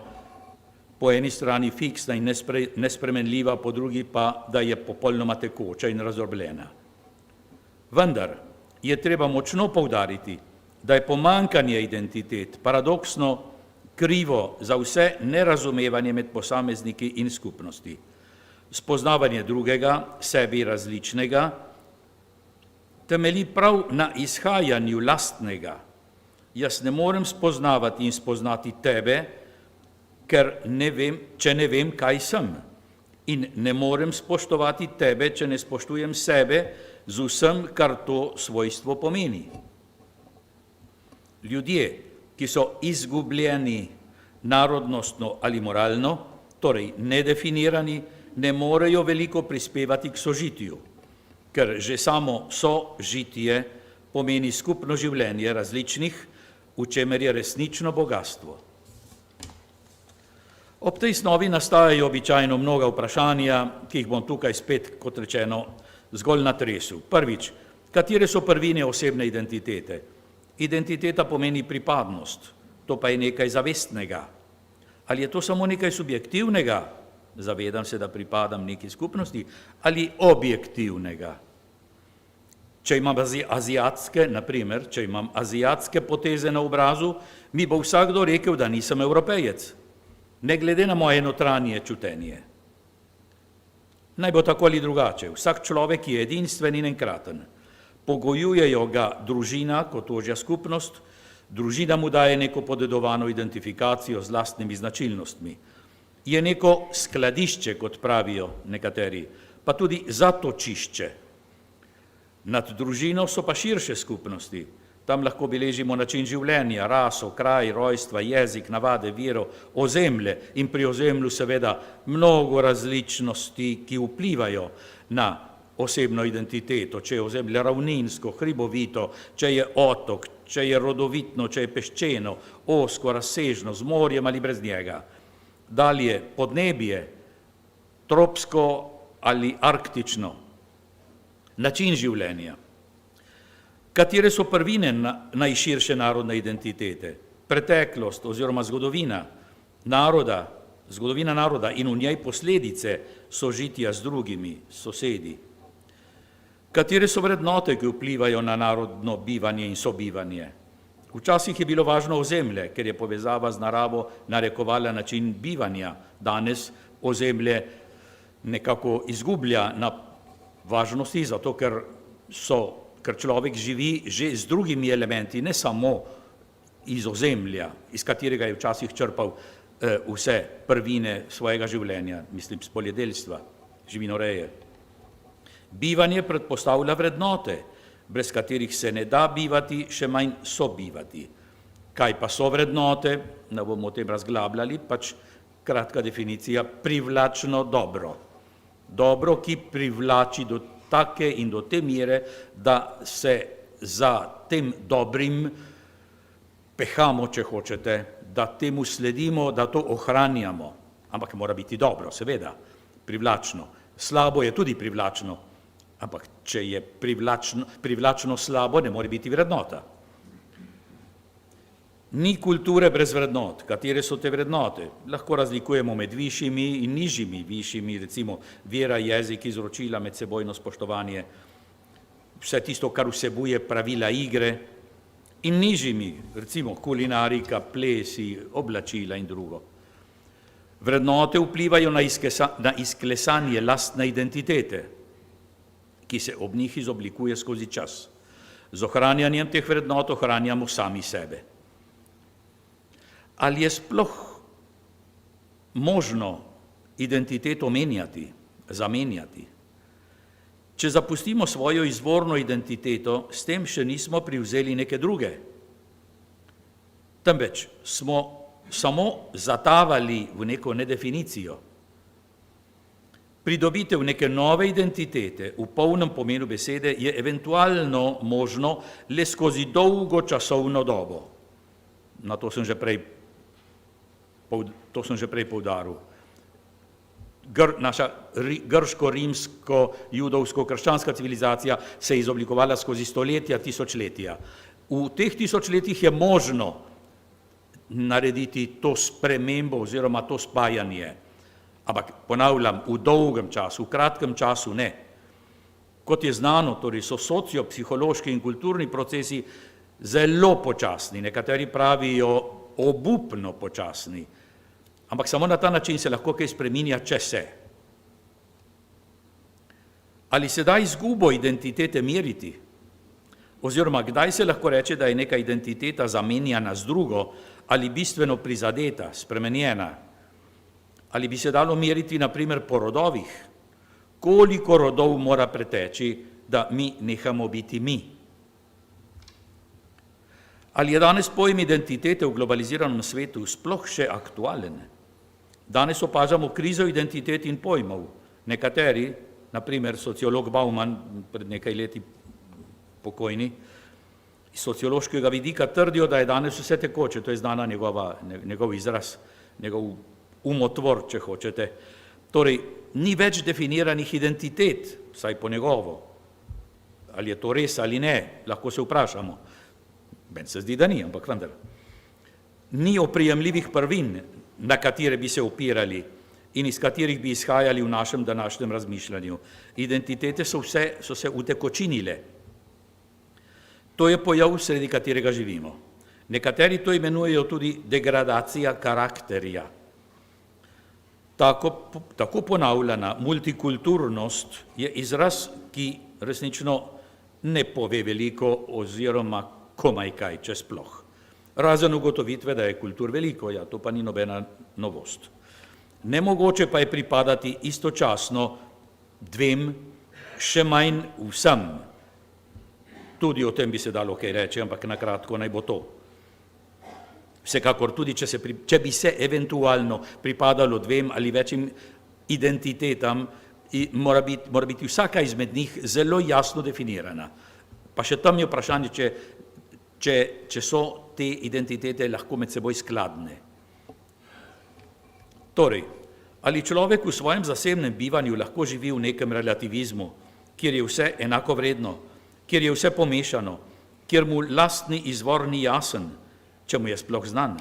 po eni strani fiksna in nespremenljiva, po drugi pa, da je popolnoma tekoča in razdrobljena. Vendar je treba močno poudariti, da je pomanjkanje identitet paradoksno krivo za vse nerazumevanje med posamezniki in skupnosti. Spoznavanje drugega, sebi različnega, temelji prav na izhajanju lastnega. Jaz ne morem spoznavati in spoznati tebe, če ne vem, kaj sem. In ne morem spoštovati tebe, če ne spoštujem sebe z vsem, kar to svojstvo pomeni. Ljudje, ki so izgubljeni narodnostno ali moralno, torej nedefinirani, ne morejo veliko prispevati k sožitju, ker že samo sožitje pomeni skupno življenje različnih, v čemer je resnično bogatstvo. Ob tej snovi nastajajo običajno mnoga vprašanja, ki jih bom tukaj spet, kot rečeno, zgolj natresel. Prvič, katere so prvine osebne identitete? Identiteta pomeni pripadnost, to pa je nekaj zavestnega. Ali je to samo nekaj subjektivnega? Zavedam se, da pripadam neki skupnosti, ali objektivnega. Če imam če imam azijatske poteze na obrazu, mi bo vsakdo rekel, da nisem Evropejec, ne glede na moje notranje čutenje. Naj bo tako ali drugače, vsak človek je edinstven in enkraten. Pogojujejo ga družina kot ožja skupnost, družina mu daje neko podedovano identifikacijo z lastnimi značilnostmi. Je neko skladišče, kot pravijo nekateri, pa tudi zatočišče. Nad družino so pa širše skupnosti, Tam lahko beležimo način življenja, raso, kraj, rojstva, jezik, navade, vero, ozemlje in pri ozemlju seveda mnogo različnosti, ki vplivajo na osebno identiteto, če je ozemlje ravninsko, hribovito, če je otok, če je rodovitno, če je peščeno, ozko, razsežno, z morjem ali brez njega. Dalje podnebje, tropsko ali arktično, način življenja. Katere so prvine najširše narodne identitete? Preteklost oziroma zgodovina naroda in v njej posledice sožitja z drugimi, sosedi. Katere so vrednote, ki vplivajo na narodno bivanje in sobivanje? Včasih je bilo važno ozemlje, ker je povezava z naravo narekovala način bivanja. Danes ozemlje nekako izgublja na važnosti, zato ker človek živi že z drugimi elementi, ne samo iz ozemlja, iz katerega je včasih črpal vse prvine svojega življenja, mislim, s poljedelstva, živinoreje. Bivanje predpostavlja vrednote, brez katerih se ne da bivati, še manj sobivati. Kaj pa so vrednote? Ne bomo o tem razglabljali, pač kratka definicija, privlačno dobro. Dobro, ki privlači do take in do te mere, da se za tem dobrim pehamo, če hočete, da temu sledimo, da to ohranjamo. Ampak mora biti dobro, seveda, privlačno. Slabo je tudi privlačno, ampak če je privlačno slabo, ne more biti vrednota. Ni kulture brez vrednot. Katere so te vrednote? Lahko razlikujemo med višjimi in nižjimi. Višjimi, recimo, vera, jezik, izročila, medsebojno spoštovanje, vse tisto, kar vsebuje pravila igre, in nižjimi, recimo, kulinarika, plesi, oblačila in drugo. Vrednote vplivajo na izklesanje lastne identitete, ki se ob njih izoblikuje skozi čas. Z ohranjanjem teh vrednot ohranjamo sami sebe. Ali je sploh možno identiteto menjati, zamenjati? Če zapustimo svojo izvorno identiteto, s tem še nismo privzeli neke druge, temveč smo samo zatavali v neko nedefinicijo. Pridobitev neke nove identitete v polnem pomenu besede je eventualno možno le skozi dolgo časovno dobo. Na to sem že prej poudaril. Naša grško-rimsko-judovsko-krščanska civilizacija se je izoblikovala skozi stoletja, tisočletja. V teh tisočletjih je možno narediti to spremembo oziroma to spajanje. Ampak ponavljam, v dolgem času, v kratkem času ne. Kot je znano, torej so sociopsihološki in kulturni procesi zelo počasni, nekateri pravijo obupno počasni, ampak samo na ta način se lahko kaj spreminja, če se. Ali se da izgubo identitete meriti? Oziroma, kdaj se lahko reče, da je neka identiteta zamenjana z drugo ali bistveno prizadeta, spremenjena? Ali bi se dalo meriti, na primer, po rodovih? Koliko rodov mora preteči, da mi nehamo biti mi? Ali je danes pojem identitete v globaliziranem svetu sploh še aktualen? Danes opažamo krizo identitet in pojmov. Nekateri, na primer sociolog Bauman, pred nekaj leti pokojni, iz sociološkega vidika trdijo, da je danes vse tekoče, to je znana njegov izraz, njegov umotvor, če hočete. Torej, ni več definiranih identitet, vsaj po njegovo. Ali je to res ali ne, lahko se vprašamo. Meni se zdi, da ni, ampak vendar. Ni oprijemljivih prvin, na katere bi se opirali in iz katerih bi izhajali v našem današnjem razmišljanju. Identitete so se utekočinile. To je pojav, sredi katerega živimo. Nekateri to imenujejo tudi degradacija karakterja. Tako ponavljana multikulturnost je izraz, ki resnično ne pove veliko oziroma komaj kaj, če sploh. Razen ugotovitve, da je kultur veliko, ja, to pa ni nobena novost. Nemogoče pa je pripadati istočasno dvem, še manj vsem. Tudi o tem bi se dalo kaj reči, ampak na kratko naj bo to. Vsekakor tudi, če bi se eventualno pripadalo 2 ali večjim identitetam, mora biti vsaka izmed njih zelo jasno definirana. Pa še tam je vprašanje, če so te identitete lahko med seboj skladne. Torej, ali človek v svojem zasebnem bivanju lahko živi v nekem relativizmu, kjer je vse enako vredno, kjer je vse pomešano, kjer mu lastni izvor ni jasen, če mu je sploh znan?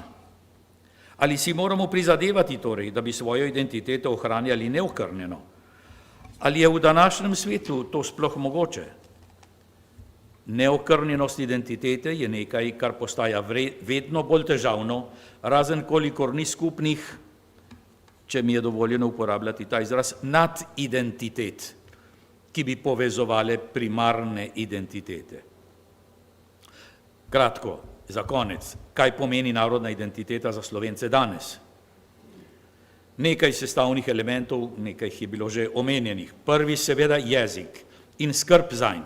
Ali si moramo prizadevati torej, da bi svojo identiteto ohranjali neokrnjeno? Ali je v današnjem svetu to sploh mogoče? Neokrnjenost identitete je nekaj, kar postaja vedno bolj težavno, razen kolikor ni skupnih, če mi je dovoljeno uporabljati ta izraz, nadidentitet, ki bi povezovale primarne identitete. Kratko, za konec, kaj pomeni narodna identiteta za Slovence danes? Nekaj sestavnih elementov, nekaj jih je bilo že omenjenih. Prvi seveda jezik in skrb zanj.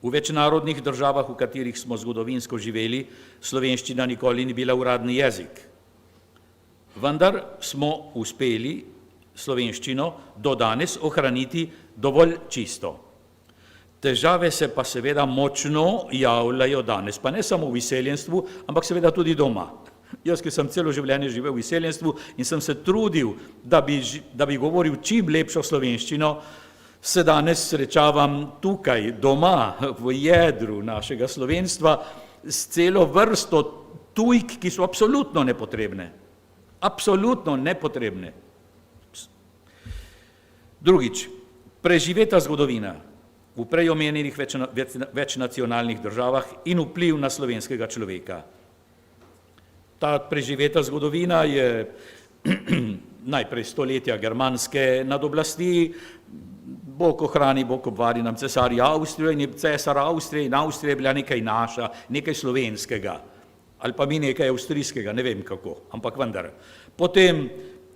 V večnarodnih državah, v katerih smo zgodovinsko živeli, slovenščina nikoli ni bila uradni jezik. Vendar smo uspeli slovenščino do danes ohraniti dovolj čisto. Težave se pa seveda močno javljajo danes, pa ne samo v izseljenstvu, ampak seveda tudi doma. Jaz, ki sem celo življenje živel v izseljenstvu in sem se trudil, da bi govoril čim lepšo slovenščino, se danes srečavam tukaj, doma, v jedru našega slovenstva, s celo vrsto tujk, ki so absolutno nepotrebne. Absolutno nepotrebne. Drugič, preživeta zgodovina v prej omenjenih večnacionalnih državah in vpliv na slovenskega človeka. Ta preživeta zgodovina je najprej stoletja germanske nadoblasti, Bog ohrani, Bog obvari nam cesarja Avstrijo in je cesar Avstrije in Avstrija je bila nekaj naša, nekaj slovenskega, ali pa mi nekaj avstrijskega, ne vem kako, ampak vendar. Potem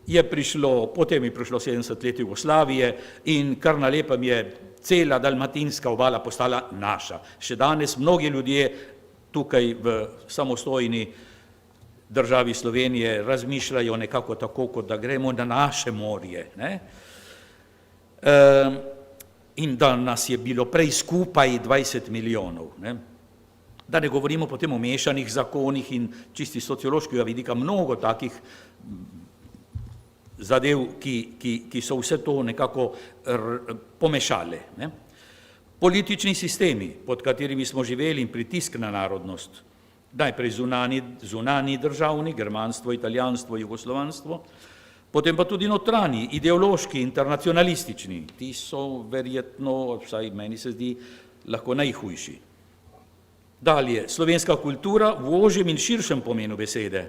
je prišlo 70 let Jugoslavije in kar na lepem je cela dalmatinska obala postala naša. Še danes mnogi ljudje tukaj v samostojni državi Slovenije razmišljajo nekako tako, kot da gremo na naše morje, ne? In da nas je bilo prej skupaj 20 milijonov. Ne? Da ne govorimo potem o mešanih zakonih in čisti sociološkega vidika, mnogo takih zadev, ki so vse to nekako pomešale. Ne? Politični sistemi, pod katerimi smo živeli in pritisk na narodnost, najprej zunani državni, germanstvo, italijanstvo, jugoslovanstvo, potem pa tudi notranji, ideološki, internacionalistični. Ti so verjetno, vsaj meni se zdi, lahko najhujši. Dalje, slovenska kultura v ožjem in širšem pomenu besede.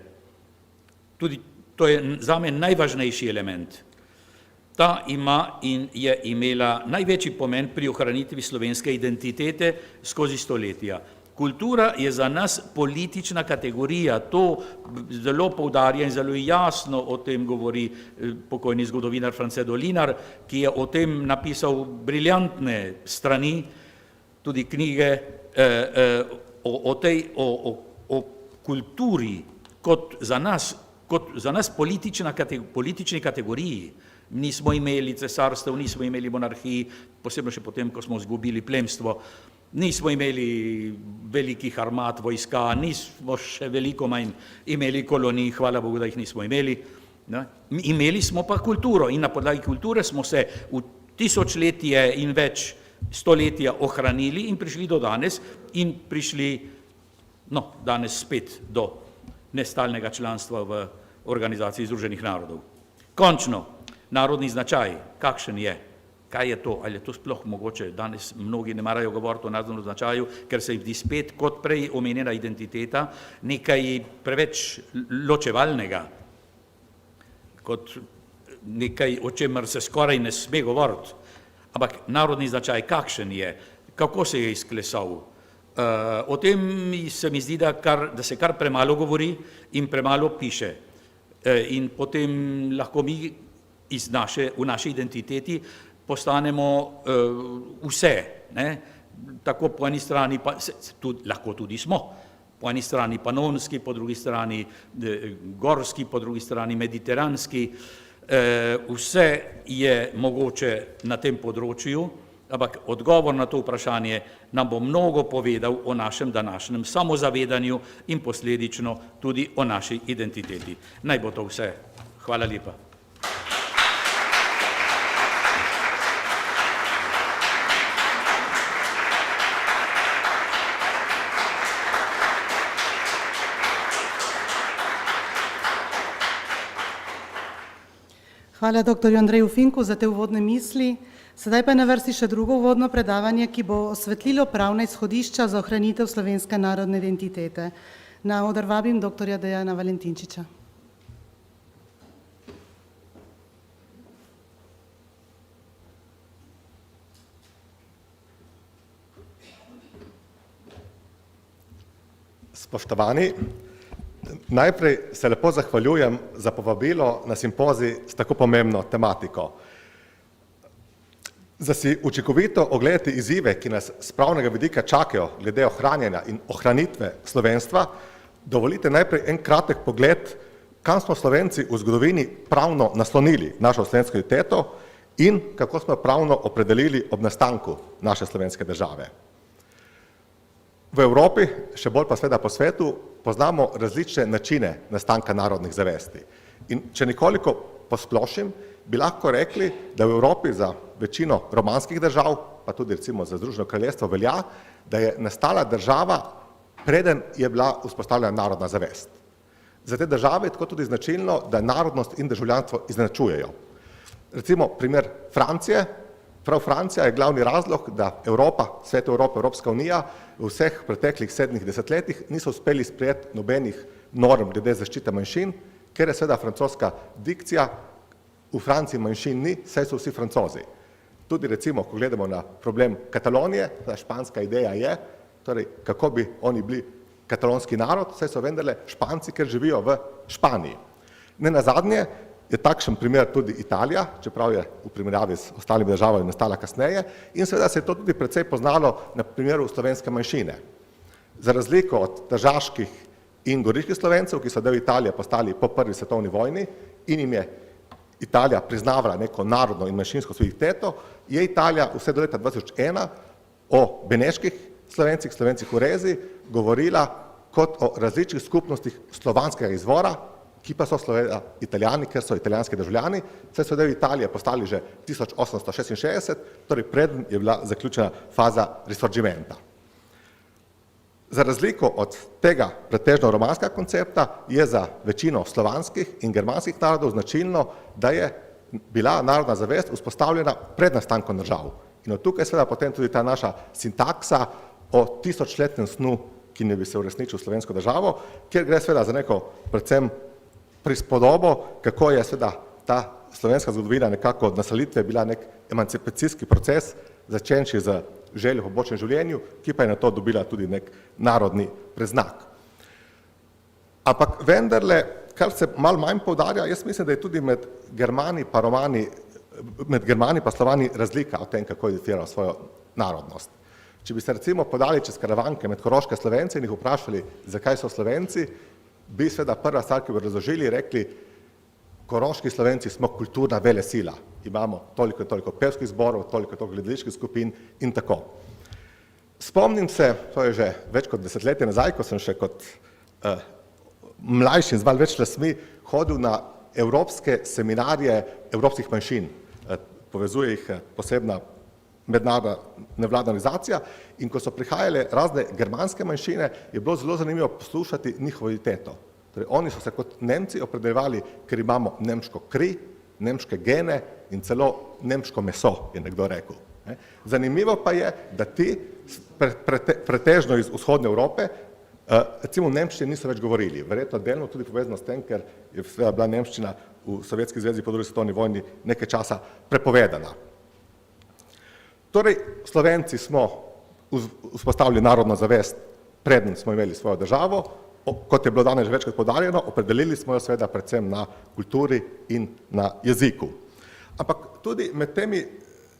Tudi to je zame najvažnejši element. Ta ima in je imela največji pomen pri ohranitvi slovenske identitete skozi stoletja. Kultura je za nas politična kategorija, to zelo poudarja in zelo jasno o tem govori pokojni zgodovinar France Dolinar, ki je o tem napisal briljantne strani, tudi knjige o kulturi kot za nas politični kategoriji. Nismo imeli cesarstev, nismo imeli monarhiji, posebno še potem, ko smo izgubili plemstvo. Nismo imeli velikih armad, vojska, nismo še veliko manj imeli kolonij, hvala Bogu, da jih nismo imeli. Ne? Imeli smo pa kulturo in na podlagi kulture smo se v tisočletje in več stoletja ohranili in prišli do danes in prišli, danes spet do nestalnega članstva v Organizaciji Združenih narodov. Končno, narodni značaj, kakšen je? Kaj je to? Ali je to sploh mogoče? Danes mnogi ne marajo govoriti o narodnem značaju, ker se jim zdi spet, kot prej omenjena identiteta, nekaj preveč ločevalnega, kot nekaj, o čemer se skoraj ne sme govoriti. Ampak narodni značaj, kakšen je? Kako se je izklesal? O tem se mi zdi, da se kar premalo govori in premalo piše. In potem lahko mi v naši identiteti postanemo vse. Ne? tako po eni strani, lahko tudi smo, po eni strani panonski, po drugi strani gorski, po drugi strani mediteranski, vse je mogoče na tem področju, ampak odgovor na to vprašanje nam bo mnogo povedal o našem današnjem samozavedanju in posledično tudi o naši identiteti. Naj bo to vse. Hvala lepa. Hvala dr. Andreju Finku za te uvodne misli. Sedaj pa je na vrsti še drugo uvodno predavanje, ki bo osvetlilo pravna izhodišča za ohranitev slovenske narodne identitete. Na oder vabim dr. Dejana Valentinčiča. Spoštovani, najprej se lepo zahvaljujem za povabilo na simpozij s tako pomembno tematiko. Za si učinkovito ogledati izzive, ki nas z pravnega vidika čakajo glede ohranjanja in ohranitve slovenstva, dovolite najprej en kratek pogled, kam smo Slovenci v zgodovini pravno naslonili našo slovensko identiteto in kako smo pravno opredelili ob nastanku naše slovenske države. V Evropi, še bolj pa seveda po svetu, poznamo različne načine nastanka narodnih zavesti. In če nekoliko posplošim, bi lahko rekli, da v Evropi za večino romanskih držav, pa tudi recimo za Združeno kraljestvo velja, da je nastala država, preden je bila vzpostavljena narodna zavest. Za te države je tako tudi značilno, da narodnost in državljanstvo izenačujejo. Recimo primer Francije. Prav Francija je glavni razlog, da Evropa, Svet Evrope, Evropska unija v vseh preteklih 7 desetletjih niso uspeli sprejeti nobenih norm glede zaščite manjšin, ker je seveda francoska dikcija, v Franciji manjšin ni, saj so vsi Francozi. Tudi recimo, ko gledamo na problem Katalonije, ta španska ideja je, torej kako bi oni bili katalonski narod, saj so vendarle Španci, ker živijo v Španiji. Nenazadnje je takšen primer tudi Italija, čeprav je v primerjavi s ostalimi državami nastala kasneje, in seveda se je to tudi precej poznalo na primeru slovenske manjšine. Za razliko od tržaških in goriških Slovencev, ki so del Italije postali po prvi svetovni vojni in jim je Italija priznavala neko narodno in manjšinsko suvereniteto, je Italija vse do leta 2001 o beneških Slovencih, Slovencih v Rezi, govorila kot o različnih skupnostih slovanskega izvora, ki pa so seveda Italijani, ker so italijanski državljani, saj so del Italije postali že 1866, torej preden je bila zaključena faza risorgimenta. Za razliko od tega pretežno romanskega koncepta je za večino slovanskih in germanskih narodov značilno, da je bila narodna zavest vzpostavljena pred nastankom držav. In od tukaj seveda potem tudi ta naša sintaksa o tisočletnem snu, ki ne bi se uresničil slovensko državo, kjer gre seveda za neko predvsem prispodobo, kako je seveda ta slovenska zgodovina nekako od naselitve bila nek emancipacijski proces, začenši z željo po boljšem življenju, ki pa je na to dobila tudi nek narodni preznak. Ampak vendarle, kar se malo manj poudarja, jaz mislim, da je tudi med Germani pa Slovani razlika o tem, kako identificirajo svojo narodnost. Če bi se recimo podali čez karavanke med koroške Slovence in jih vprašali, zakaj so Slovenci, bi seveda prva stvar, ki bi razložili, rekli, koroški Slovenci smo kulturna velesila. Imamo toliko in toliko pevskih zborov, toliko in toliko gledaliških skupin in tako. Spomnim se, to je že več kot desetletje nazaj, ko sem še kot mlajši in z malo več lasmi hodil na evropske seminarje evropskih manjšin. Povezuje jih posebna mednarodna nevladna organizacija in ko so prihajale razne germanske manjšine, je bilo zelo zanimivo poslušati njihovo identiteto. Torej, oni so se kot Nemci opredeljevali, ker imamo nemško kri, nemške gene in celo nemško meso, je nekdo rekel. Zanimivo pa je, da ti pretežno iz vzhodne Evrope, recimo v nemščini niso več govorili. Verjetno delno tudi povezano s tem, ker je bila nemščina v Sovjetski zvezi po drugi svetovni vojni nekaj časa prepovedana. Torej, Slovenci smo vzpostavili narodno zavest, preden smo imeli svojo državo, kot je bilo danes že večkrat poudarjeno, opredelili smo jo seveda predvsem na kulturi in na jeziku. Ampak tudi med temi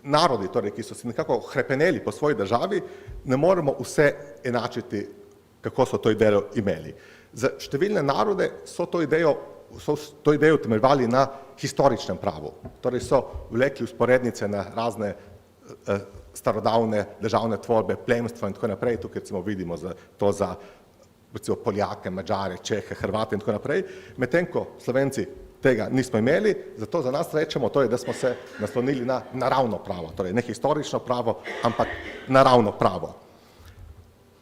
narodi, torej, ki so si nekako hrepeneli po svoji državi, ne moremo vse enačiti, kako so to idejo imeli. Za številne narode so to idejo utemeljevali na historičnem pravu, torej so vlekli usporednice na razne starodavne državne tvorbe, plemstva in tako naprej, tukaj recimo vidimo to za recimo Poljake, Mađare, Čehe, Hrvate in tako naprej, medtem ko Slovenci tega nismo imeli, zato za nas rečemo, torej, da smo se naslonili na naravno pravo, torej ne historično pravo, ampak naravno pravo.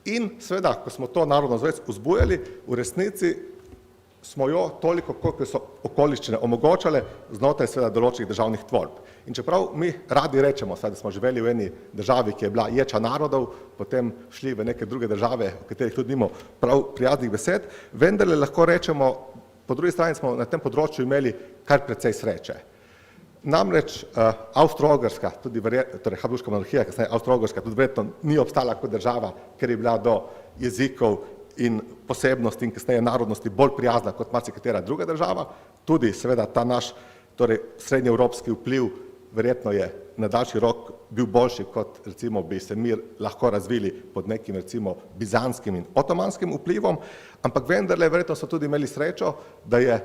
In seveda, ko smo to narodno zavest vzbujali, v resnici smo jo toliko, koliko so okoliščine omogočale, znotraj seveda določenih državnih tvorb. In čeprav mi radi rečemo, da smo živeli v eni državi, ki je bila ječa narodov, potem šli v neke druge države, o katerih tudi nimamo prav prijaznih besed, vendarle lahko rečemo, po drugi strani smo na tem področju imeli kar precej sreče. Namreč Avstro-Ogrska, torej Habsburška monarhija, kasneje Avstro-Ogrska, tudi verjetno ni obstala kot država, ker je bila do jezikov in posebnosti in kasneje narodnosti bolj prijazna kot marsikatera druga država. Tudi seveda ta naš torej srednjeevropski vpliv verjetno je na daljši rok bil boljši, kot recimo bi se mi lahko razvili pod nekim recimo bizanskim in otomanskim vplivom, ampak vendarle verjetno so tudi imeli srečo, da je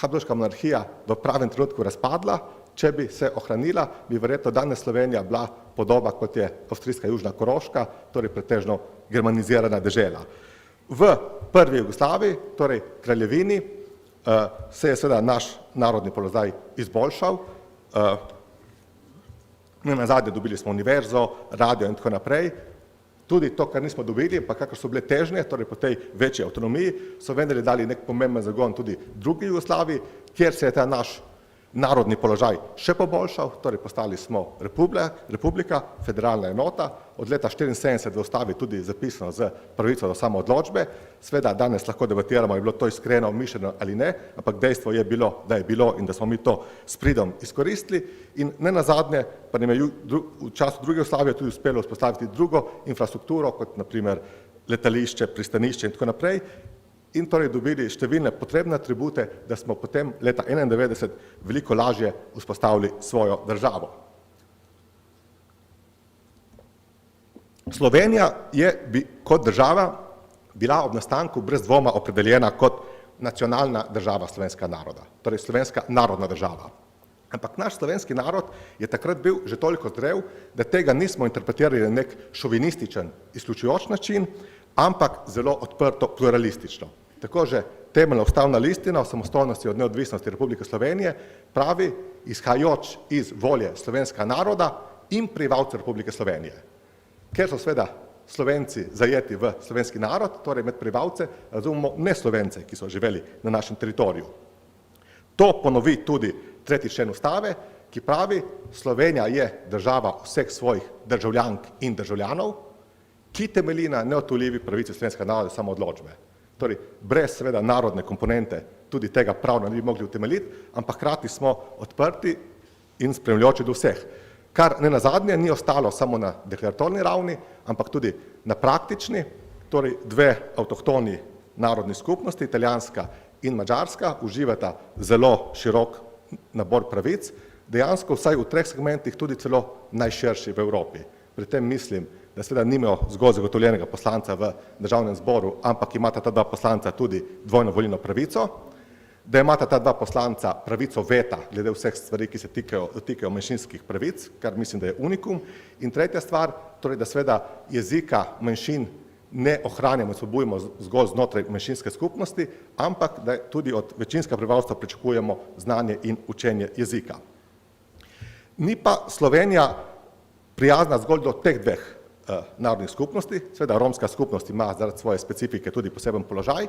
Habsburška monarhija v pravem trenutku razpadla. Če bi se ohranila, bi verjetno danes Slovenija bila podoba, kot je avstrijska Južna Koroška, torej pretežno germanizirana dežela. V prvi Jugoslaviji, torej kraljevini, se je seveda naš narodni položaj izboljšal. Nazadnje dobili smo univerzo, radio in tako naprej. Tudi to, kar nismo dobili, pa kakor so bile težnje, torej po tej večji avtonomiji, so vendarle dali nek pomemben zagon tudi drugi Jugoslaviji, kjer se je ta naš narodni položaj še poboljšal, torej postali smo republika, federalna enota, od leta 1974 v ustavi tudi zapisano z pravico do samoodločbe. Sveda danes lahko debatiramo, je bilo to iskreno mišljeno ali ne, ampak dejstvo je bilo, da je bilo in da smo mi to s pridom izkoristili in ne nazadnje pa nam je v času druge Jugoslavije tudi uspelo vzpostaviti drugo infrastrukturo, kot naprimer letališče, pristanišče in tako naprej, in torej dobili številne potrebne atribute, da smo potem leta 1991 veliko lažje vzpostavili svojo državo. Slovenija je kot država bila ob nastanku brez dvoma opredeljena kot nacionalna država slovenskega naroda, torej slovenska narodna država. Ampak naš slovenski narod je takrat bil že toliko zrel, da tega nismo interpretirali na nek šovinističen, izključujoč način, ampak zelo odprto, pluralistično. Tako že temeljna ustavna listina o samostojnosti od neodvisnosti Republike Slovenije pravi, izhajajoč iz volje slovenskega naroda in prebivalcev Republike Slovenije. Ker so seveda Slovenci zajeti v slovenski narod, torej med prebivalce razumemo ne Slovence, ki so živeli na našem teritoriju. To ponovi tudi 3. člen ustave, ki pravi, Slovenija je država vseh svojih državljank in državljanov, ki temelji na neodtujljivi pravici slovenskega naroda samoodločbe. Torej, brez seveda narodne komponente tudi tega pravno ne bi mogli utemeljiti, ampak hkrati smo odprti in spremljajoči do vseh. Kar ne nazadnje ni ostalo samo na deklaratorni ravni, ampak tudi na praktični, torej dve avtohtoni narodni skupnosti, italijanska in madžarska, uživata zelo širok nabor pravic, dejansko vsaj v 3 segmentih tudi celo najširši v Evropi. Pri tem mislim, da seveda nimajo zgolj zagotovljenega poslanca v državnem zboru, ampak imata ta 2 poslanca tudi dvojno volilno pravico, da imata ta 2 poslanca pravico veta glede vseh stvari, ki se dotikajo manjšinskih pravic, kar mislim, da je unikum. In tretja stvar, torej da seveda jezika manjšin ne ohranjamo in spodbujamo zgolj znotraj manjšinske skupnosti, ampak da tudi od večinskega prebivalstva pričakujemo znanje in učenje jezika. Ni pa Slovenija prijazna zgolj do teh 2 narodnih skupnosti, seveda romska skupnost ima zaradi svoje specifike tudi poseben položaj,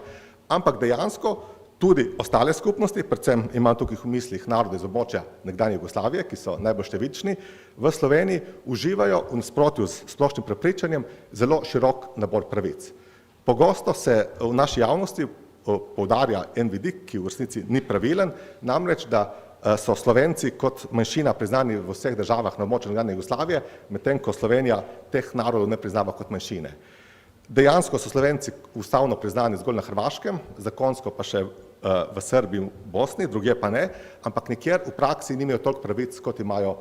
ampak dejansko tudi ostale skupnosti, predvsem imam tukaj v mislih narode iz območja nekdanje Jugoslavije, ki so najbolj številčni, v Sloveniji uživajo v nasprotju s splošnim prepričanjem zelo širok nabor pravic. Pogosto se v naši javnosti poudarja en vidik, ki v resnici ni pravilen, namreč da so Slovenci kot manjšina priznani v vseh državah na območju nekdanje Jugoslavije, medtem ko Slovenija teh narodov ne priznava kot manjšine. Dejansko so Slovenci ustavno priznani zgolj na Hrvaškem, zakonsko pa še v Srbiji in Bosni, drugje pa ne, ampak nikjer v praksi nimajo toliko pravic, kot imajo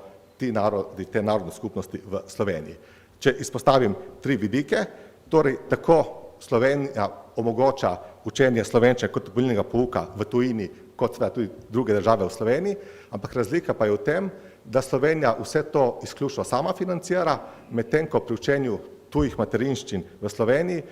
te narodne skupnosti v Sloveniji. Če izpostavim 3 vidike, torej tako Slovenija omogoča učenje slovenščine kot dopolnilnega pouka v tujini, kot seveda tudi druge države v Sloveniji, ampak razlika pa je v tem, da Slovenija vse to izključno sama financira, medtem ko pri učenju tujih materinščin v Sloveniji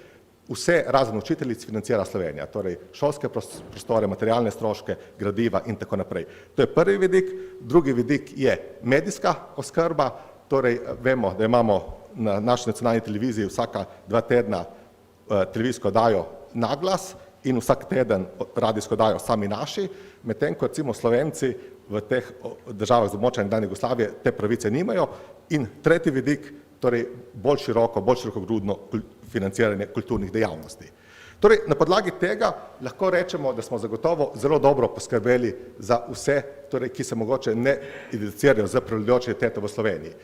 vse razen učiteljic financira Slovenija, torej šolske prostore, materialne stroške, gradiva in tako naprej. To je prvi vidik. Drugi vidik je medijska oskrba, torej vemo, da imamo na naši nacionalni televiziji vsaka 2 tedna televizijsko oddajo Naglas in vsak teden radijsko oddajo Sami naši, medtem ko recimo Slovenci v teh državah z območja nekdanje Jugoslavije te pravice nimajo. In tretji vidik, torej bolj širokogrudno financiranje kulturnih dejavnosti. Torej, na podlagi tega lahko rečemo, da smo zagotovo zelo dobro poskrbeli za vse, torej, ki se mogoče ne identificirajo z prevladujočo identiteto v Sloveniji.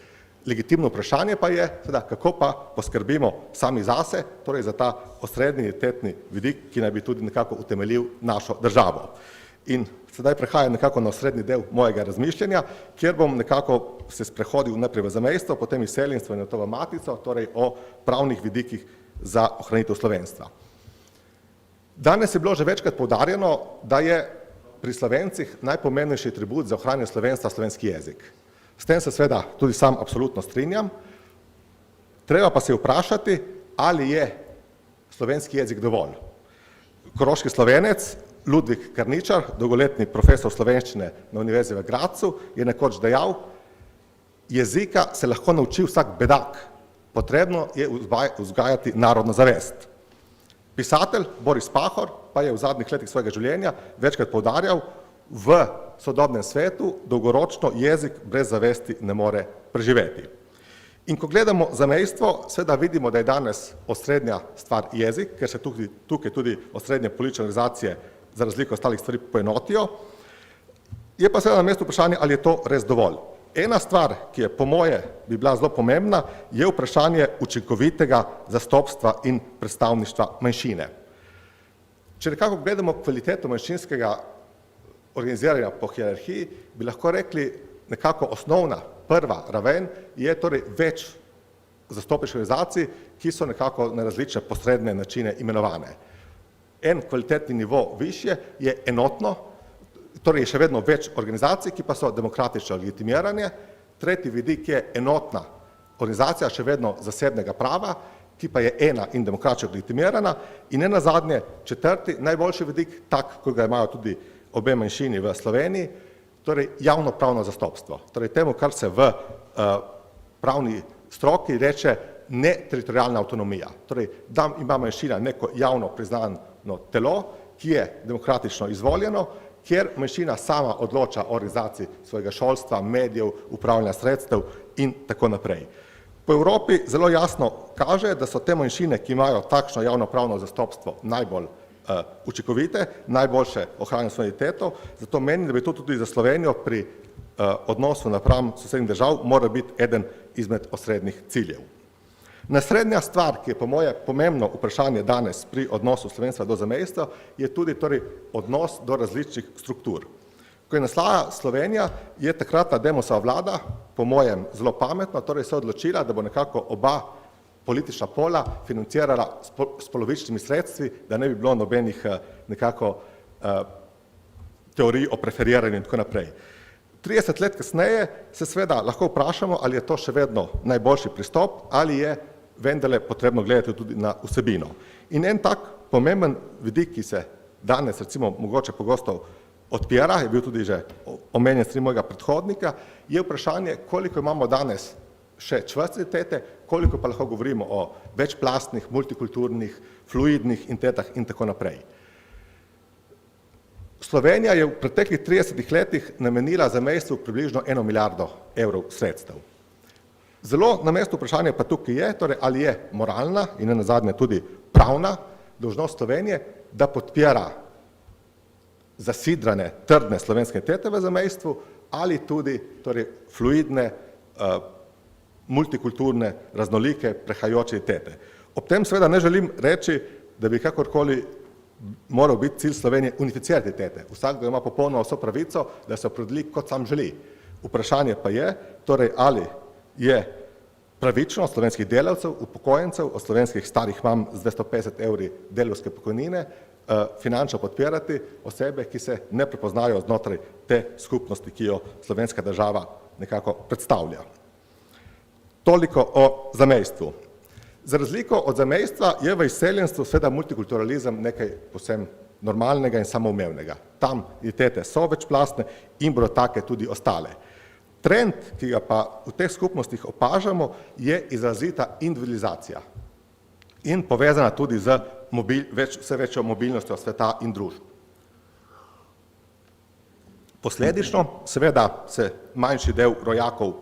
Legitimno vprašanje pa je, seveda, kako pa poskrbimo sami zase, torej za ta osrednji identitetni vidik, ki naj bi tudi nekako utemeljil našo državo. In sedaj prehajam nekako na osrednji del mojega razmišljanja, kjer bom nekako se sprehodil najprej v zamejstvo, potem izseljenstvo in nato v matico, torej o pravnih vidikih za ohranitev slovenstva. Danes je bilo že večkrat poudarjeno, da je pri Slovencih najpomembnejši tribut za ohranjanje slovenstva slovenski jezik. S tem se seveda tudi sam absolutno strinjam. Treba pa se vprašati, ali je slovenski jezik dovolj. Koroški Slovenec Ludvik Karničar, dolgoletni profesor slovenščine na Univerzi v Gradcu, je nekoč dejal, jezika se lahko nauči vsak bedak, potrebno je vzgajati narodno zavest. Pisatelj Boris Pahor pa je v zadnjih letih svojega življenja večkrat poudarjal, v sodobnem svetu dolgoročno jezik brez zavesti ne more preživeti. In ko gledamo zamejstvo, seveda vidimo, da je danes osrednja stvar jezik, ker se tukaj tudi osrednje politične organizacije za razliko ostalih stvari poenotijo. Je pa seveda na mestu vprašanje, ali je to res dovolj. Ena stvar, ki je po moje bi bila zelo pomembna, je vprašanje učinkovitega zastopstva in predstavništva manjšine. Če nekako gledamo kvaliteto manjšinskega organiziranja po hierarhiji, bi lahko rekli nekako osnovna, prva raven je torej več zastopniških organizacij, ki so nekako na različne posredne načine imenovane. En kvalitetni nivo višje je enotno, torej je še vedno več organizacij, ki pa so demokratično legitimirane. Tretji vidik je enotna organizacija, še vedno zasebnega prava, ki pa je ena in demokratično legitimirana. In nenazadnje četrti, najboljši vidik, tak, kot ga imajo tudi obe manjšini v Sloveniji, torej javno-pravno zastopstvo. Torej temu, kar se v pravni stroki reče neteritorialna avtonomija. Torej, da ima manjšina neko javno priznano telo, ki je demokratično izvoljeno, kjer manjšina sama odloča o organizaciji svojega šolstva, medijev, upravljanja sredstev in tako naprej. Po Evropi zelo jasno kaže, da so te manjšine, ki imajo takšno javno-pravno zastopstvo, najbolj učinkovite, najboljše ohranjanje svoje identiteto, zato menim, da bi to tudi za Slovenijo pri odnosu napram sosednjih držav mora biti eden izmed osrednjih ciljev. Naslednja stvar, ki je po moje pomembno vprašanje danes pri odnosu slovenstva do zamejstva, je tudi torej odnos do različnih struktur. Ko je nastala Slovenija, je takratna Demosova vlada, po mojem zelo pametno, torej se odločila, da bo nekako oba politična pola financirala s polovičnimi sredstvi, da ne bi bilo nobenih nekako teorij o preferiranju in tako naprej. 30 let kasneje se seveda lahko vprašamo, ali je to še vedno najboljši pristop, ali je vendarle potrebno gledati tudi na vsebino. In en tak pomemben vidik, ki se danes recimo mogoče pogosto odpira, je bil tudi že omenjen s strani mojega predhodnika, je vprašanje, koliko imamo danes še čvrste identitete, koliko pa lahko govorimo o večplastnih, multikulturnih, fluidnih identitetah in tako naprej. Slovenija je v preteklih 30 letih namenila zamejstvu približno 1 milijardo evrov sredstev. Zelo na mestu vprašanje pa tukaj je, torej ali je moralna in nenazadnje tudi pravna dolžnost Slovenije, da podpira zasidrane, trdne slovenske identitete v zamejstvu ali tudi torej fluidne, multikulturne, raznolike, prehajajoče identitete. Ob tem seveda ne želim reči, da bi kakorkoli moral biti cilj Slovenije unificirati identitete. Vsakdo ima popolnoma vso pravico, da se opredeli kot sam želi. Vprašanje pa je, torej ali je pravično slovenskih delavcev, upokojencev, od slovenskih starih mam z 250 evri delavske pokojnine, finančno podpirati osebe, ki se ne prepoznajo znotraj te skupnosti, ki jo slovenska država nekako predstavlja. Toliko o zamejstvu. Za razliko od zamejstva je v izseljenstvu seveda multikulturalizem nekaj povsem normalnega in samoumevnega. Tam identitete so večplastne in bodo take tudi ostale. Trend, ki ga pa v teh skupnostih opažamo, je izrazita individualizacija in povezana tudi z vse večjo mobilnostjo sveta in družb. Posledično seveda se manjši del rojakov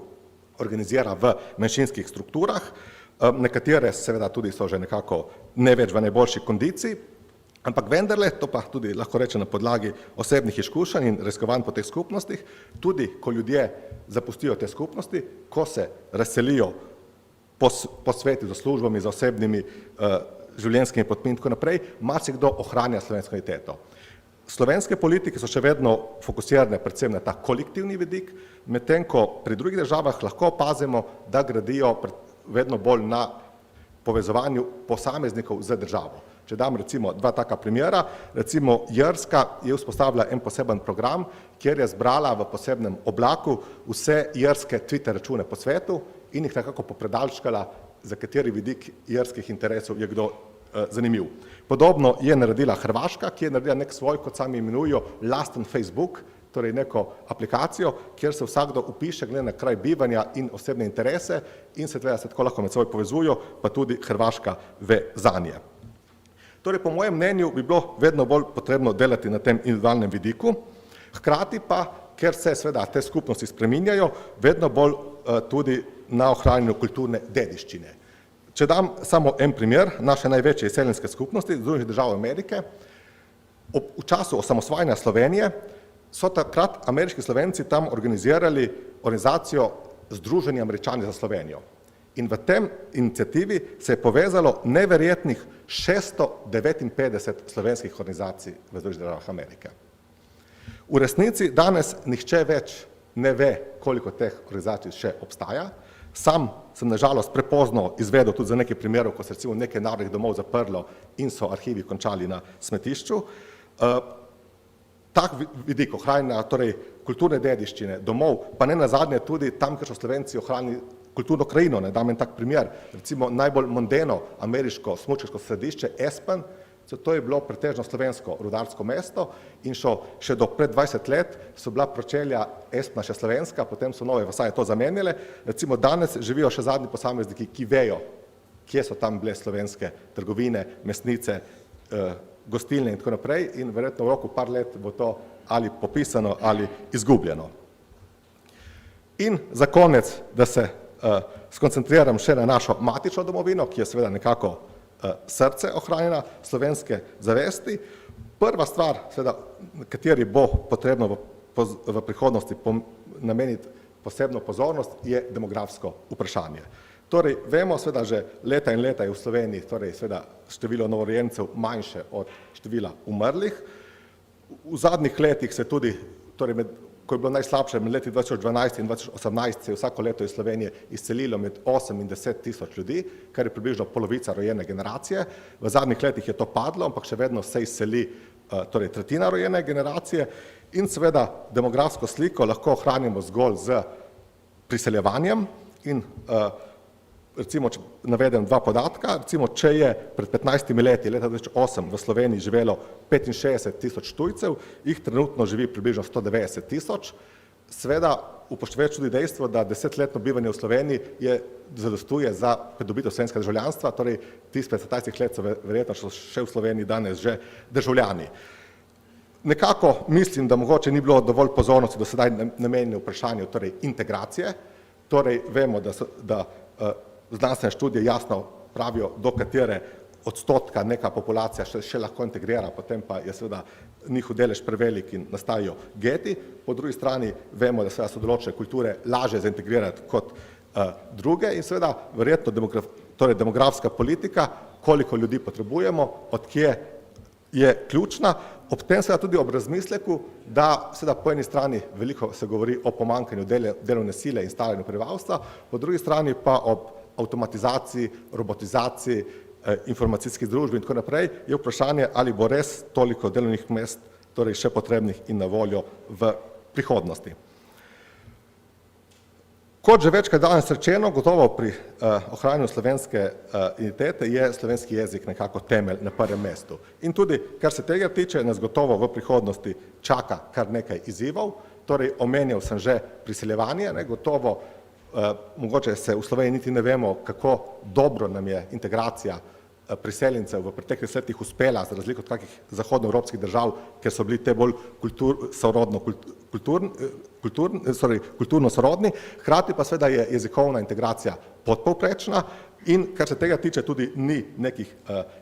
organizira v manjšinskih strukturah, nekatere seveda tudi so že nekako ne več v najboljši kondiciji, ampak vendarle, to pa tudi lahko reče na podlagi osebnih izkušenj in raziskovanj po teh skupnostih, tudi ko ljudje zapustijo te skupnosti, ko se razselijo po svetu za službami, za osebnimi življenjskimi potmi in tako naprej, marsikdo ohranja slovensko identiteto. Slovenske politike so še vedno fokusirane predvsem na ta kolektivni vidik, medtem ko pri drugih državah lahko opazimo, da gradijo vedno bolj na povezovanju posameznikov z državo. Če dam recimo dva taka primera, recimo Irska je vzpostavila en poseben program, kjer je zbrala v posebnem oblaku vse irske Twitter račune po svetu in jih nekako popredalčkala, za kateri vidik irskih interesov je kdo zanimiv. Podobno je naredila Hrvaška, ki je naredila nek svoj, kot sami imenujo, lasten Facebook, torej neko aplikacijo, kjer se vsakdo upiše glede na kraj bivanja in osebne interese in se tako lahko med seboj povezujo, pa tudi Hrvaška ve zanje. Torej, po mojem mnenju bi bilo vedno bolj potrebno delati na tem individualnem vidiku, hkrati pa, ker se seveda te skupnosti spreminjajo, vedno bolj tudi na ohranjanju kulturne dediščine. Če dam samo en primer, naše največje izseljenske skupnosti, Združenih držav Amerike, v času osamosvajanja Slovenije so takrat ameriški Slovenci tam organizirali organizacijo Združeni Američani za Slovenijo. In v tem inicijativi se je povezalo neverjetnih 659 slovenskih organizacij v Združenih državah Amerike. V resnici danes nihče več ne ve, koliko teh organizacij še obstaja. Sam sem nažalost prepozno izvedel tudi za nekaj primerov, ko se recimo nekaj narodnih domov zaprlo in so arhivi končali na smetišču. Tak vidik ohranjanja, torej kulturne dediščine, domov, pa ne nazadnje tudi tam, kjer so Slovenci ohranili kulturno krajino. Ne dam en tak primer, recimo najbolj mondeno ameriško smučarsko središče Aspen, to je bilo pretežno slovensko rudarsko mesto in še do pred 20 let so bila pročelja Aspena še slovenska, potem so nove vasaje to zamenjale. Recimo danes živijo še zadnji posamezniki, ki vejo, kje so tam bile slovenske trgovine, mesnice, gostilne in tako naprej in verjetno v roku par let bo to ali popisano ali izgubljeno. In za konec, da se skoncentriram še na našo matično domovino, ki je seveda nekako srce ohranjena slovenske zavesti. Prva stvar, seveda, kateri bo potrebno v prihodnosti nameniti posebno pozornost, je demografsko vprašanje. Torej, vemo seveda že leta in leta je v Sloveniji seveda število novorojencev manjše od števila umrlih. V zadnjih letih se tudi, torej ko je bilo najslabše med leti 2012 in 2018, se je vsako leto iz Slovenije izselilo med 8 in 10 tisoč ljudi, kar je približno polovica rojene generacije. V zadnjih letih je to padlo, ampak še vedno se izseli torej tretjina rojene generacije in seveda demografsko sliko lahko ohranimo zgolj z priseljevanjem in recimo, če navedem dva podatka, recimo, če je pred 15 leti, leta 2008, v Sloveniji živelo 65 tisoč tujcev, jih trenutno živi približno 190 tisoč. Seveda upoštevajoč tudi dejstvo, da 10-letno bivanje v Sloveniji zadostuje za pridobitev slovenskega državljanstva, torej tisti pred 15 let so verjetno še v Sloveniji danes že državljani. Nekako mislim, da mogoče ni bilo dovolj pozornosti do sedaj namenjene vprašanju torej integracije, torej vemo, da znanstvene študije jasno pravijo, do katere odstotka neka populacija še lahko integrira, potem pa je seveda njihov delež prevelik in nastajajo geti. Po drugi strani vemo, da seveda so določene kulture lažje zaintegrirati kot druge in seveda verjetno demografska politika, koliko ljudi potrebujemo, od kje je ključna, ob tem seveda tudi ob razmisleku, da seveda po eni strani veliko se govori o pomanjkanju delovne sile in staranju prebivalstva, po drugi strani pa ob avtomatizaciji, robotizaciji, informacijskih družb in tako naprej, je vprašanje, ali bo res toliko delovnih mest torej še potrebnih in na voljo v prihodnosti. Kot že večkrat danes rečeno, gotovo pri ohranjanju slovenske identitete je slovenski jezik nekako temelj na prvem mestu. In tudi, kar se tega tiče, nas gotovo v prihodnosti čaka kar nekaj izzivov, torej omenjal sem že priseljevanje, gotovo mogoče se v Sloveniji niti ne vemo, kako dobro nam je integracija priseljencev v preteklih letih uspela, za razliko od kakih zahodnoevropskih držav, ker so bili te bolj kulturno sorodni, hkrati pa seveda je jezikovna integracija podpovprečna in kar se tega tiče tudi ni nekih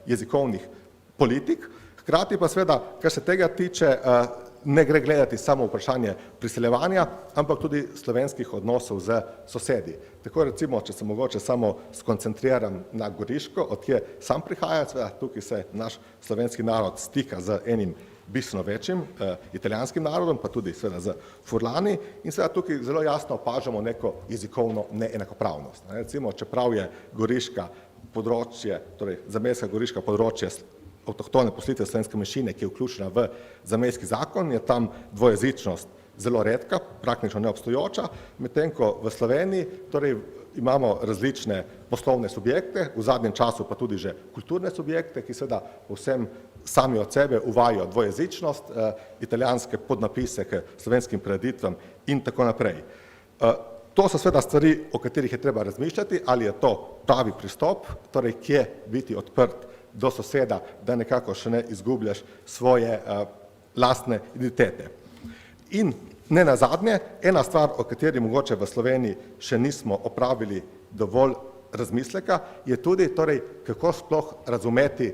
jezikovnih politik, hkrati pa seveda, kar se tega tiče, ne gre gledati samo vprašanje priseljevanja, ampak tudi slovenskih odnosov z sosedi. Tako recimo, če se mogoče samo skoncentriram na Goriško, odkje sam prihajam, seveda tukaj se naš slovenski narod stika z enim bistveno večjim italijanskim narodom, pa tudi seveda z Furlani in seveda tukaj zelo jasno opažamo neko jezikovno neenakopravnost. Recimo, čeprav je Goriška področje, torej zamejska Goriška področje avtohtone poselitve slovenske manjšine, ki je vključena v zamejski zakon, je tam dvojezičnost zelo redka, praktično neobstojoča, medtem ko v Sloveniji torej imamo različne poslovne subjekte, v zadnjem času pa tudi že kulturne subjekte, ki seveda povsem sami od sebe uvajajo dvojezičnost, italijanske podnapise k slovenskim prireditvam in tako naprej. To so seveda stvari, o katerih je treba razmišljati, ali je to pravi pristop, torej kje biti odprt do soseda, da nekako še ne izgubljaš svoje lastne identitete. In ne nazadnje, ena stvar, o kateri mogoče v Sloveniji še nismo opravili dovolj razmisleka, je tudi, torej, kako sploh razumeti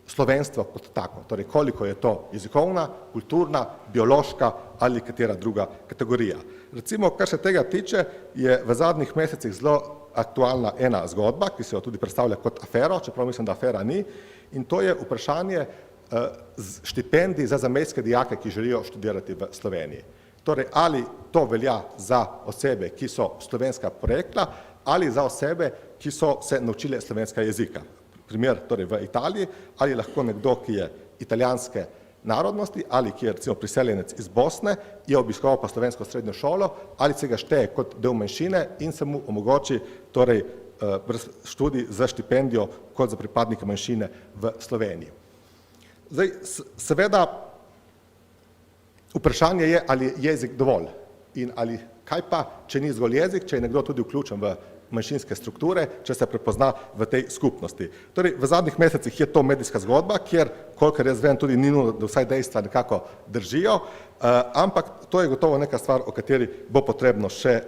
slovenstvo kot tako, torej koliko je to jezikovna, kulturna, biološka ali katera druga kategorija. Recimo, kar se tega tiče, je v zadnjih mesecih zelo aktualna ena zgodba, ki se jo tudi predstavlja kot afero, čeprav mislim, da afera ni, in to je vprašanje štipendij za zamejske dijake, ki želijo študirati v Sloveniji. Torej, ali to velja za osebe, ki so slovenska porekla, ali za osebe, ki so se naučile slovenskega jezika. Primer, torej v Italiji, ali lahko nekdo, ki je italijanske narodnosti ali ki je recimo priseljenec iz Bosne, je obiskoval pa slovensko srednjo šolo, ali se ga šteje kot del manjšine in se mu omogoči torej študij za štipendijo kot za pripadnike manjšine v Sloveniji. Zdaj, seveda, vprašanje je, ali je jezik dovolj in ali kaj pa, če ni zgolj jezik, če je nekdo tudi vključen v manjšinske strukture, če se prepozna v tej skupnosti. Torej, v zadnjih mesecih je to medijska zgodba, kjer, kolikor jaz vem, tudi ni nujno, da vsaj dejstva nekako držijo, ampak to je gotovo neka stvar, o kateri bo potrebno še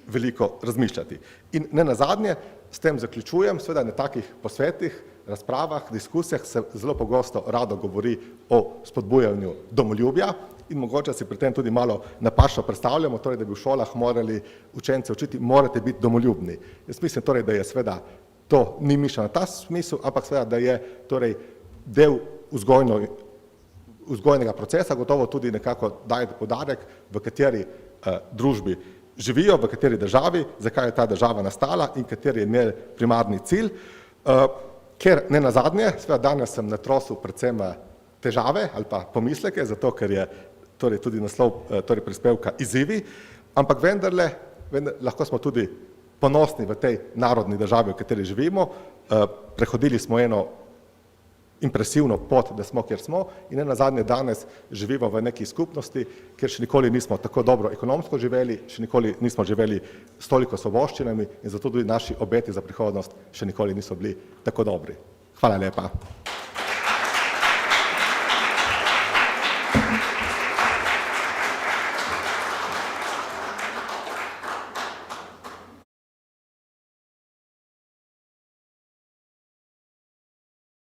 veliko razmišljati. In ne nazadnje, s tem zaključujem, seveda na takih posvetih, razpravah, diskusijah se zelo pogosto rado govori o spodbujanju domoljubja in mogoče si pri tem tudi malo napačno predstavljamo, torej, da bi v šolah morali učence učiti, morate biti domoljubni. Jaz mislim torej, da je seveda to ni mišljeno na ta smisel, ampak seveda, da je torej del vzgojnega procesa, gotovo tudi nekako daje poudarek, v kateri družbi živijo, v kateri državi, zakaj je ta država nastala in kateri je njen primarni cilj. Ker ne nazadnje, seveda danes sem natrosil predvsem težave ali pa pomisleke, zato ker je torej tudi naslov torej prispevka izzivi, ampak vendarle lahko smo tudi ponosni v tej narodni državi, v kateri živimo, prehodili smo eno impresivno pot, da smo, kjer smo in ne nazadnje danes živimo v neki skupnosti, kjer še nikoli nismo tako dobro ekonomsko živeli, še nikoli nismo živeli s toliko svoboščinami in zato tudi naši obeti za prihodnost še nikoli niso bili tako dobri. Hvala lepa.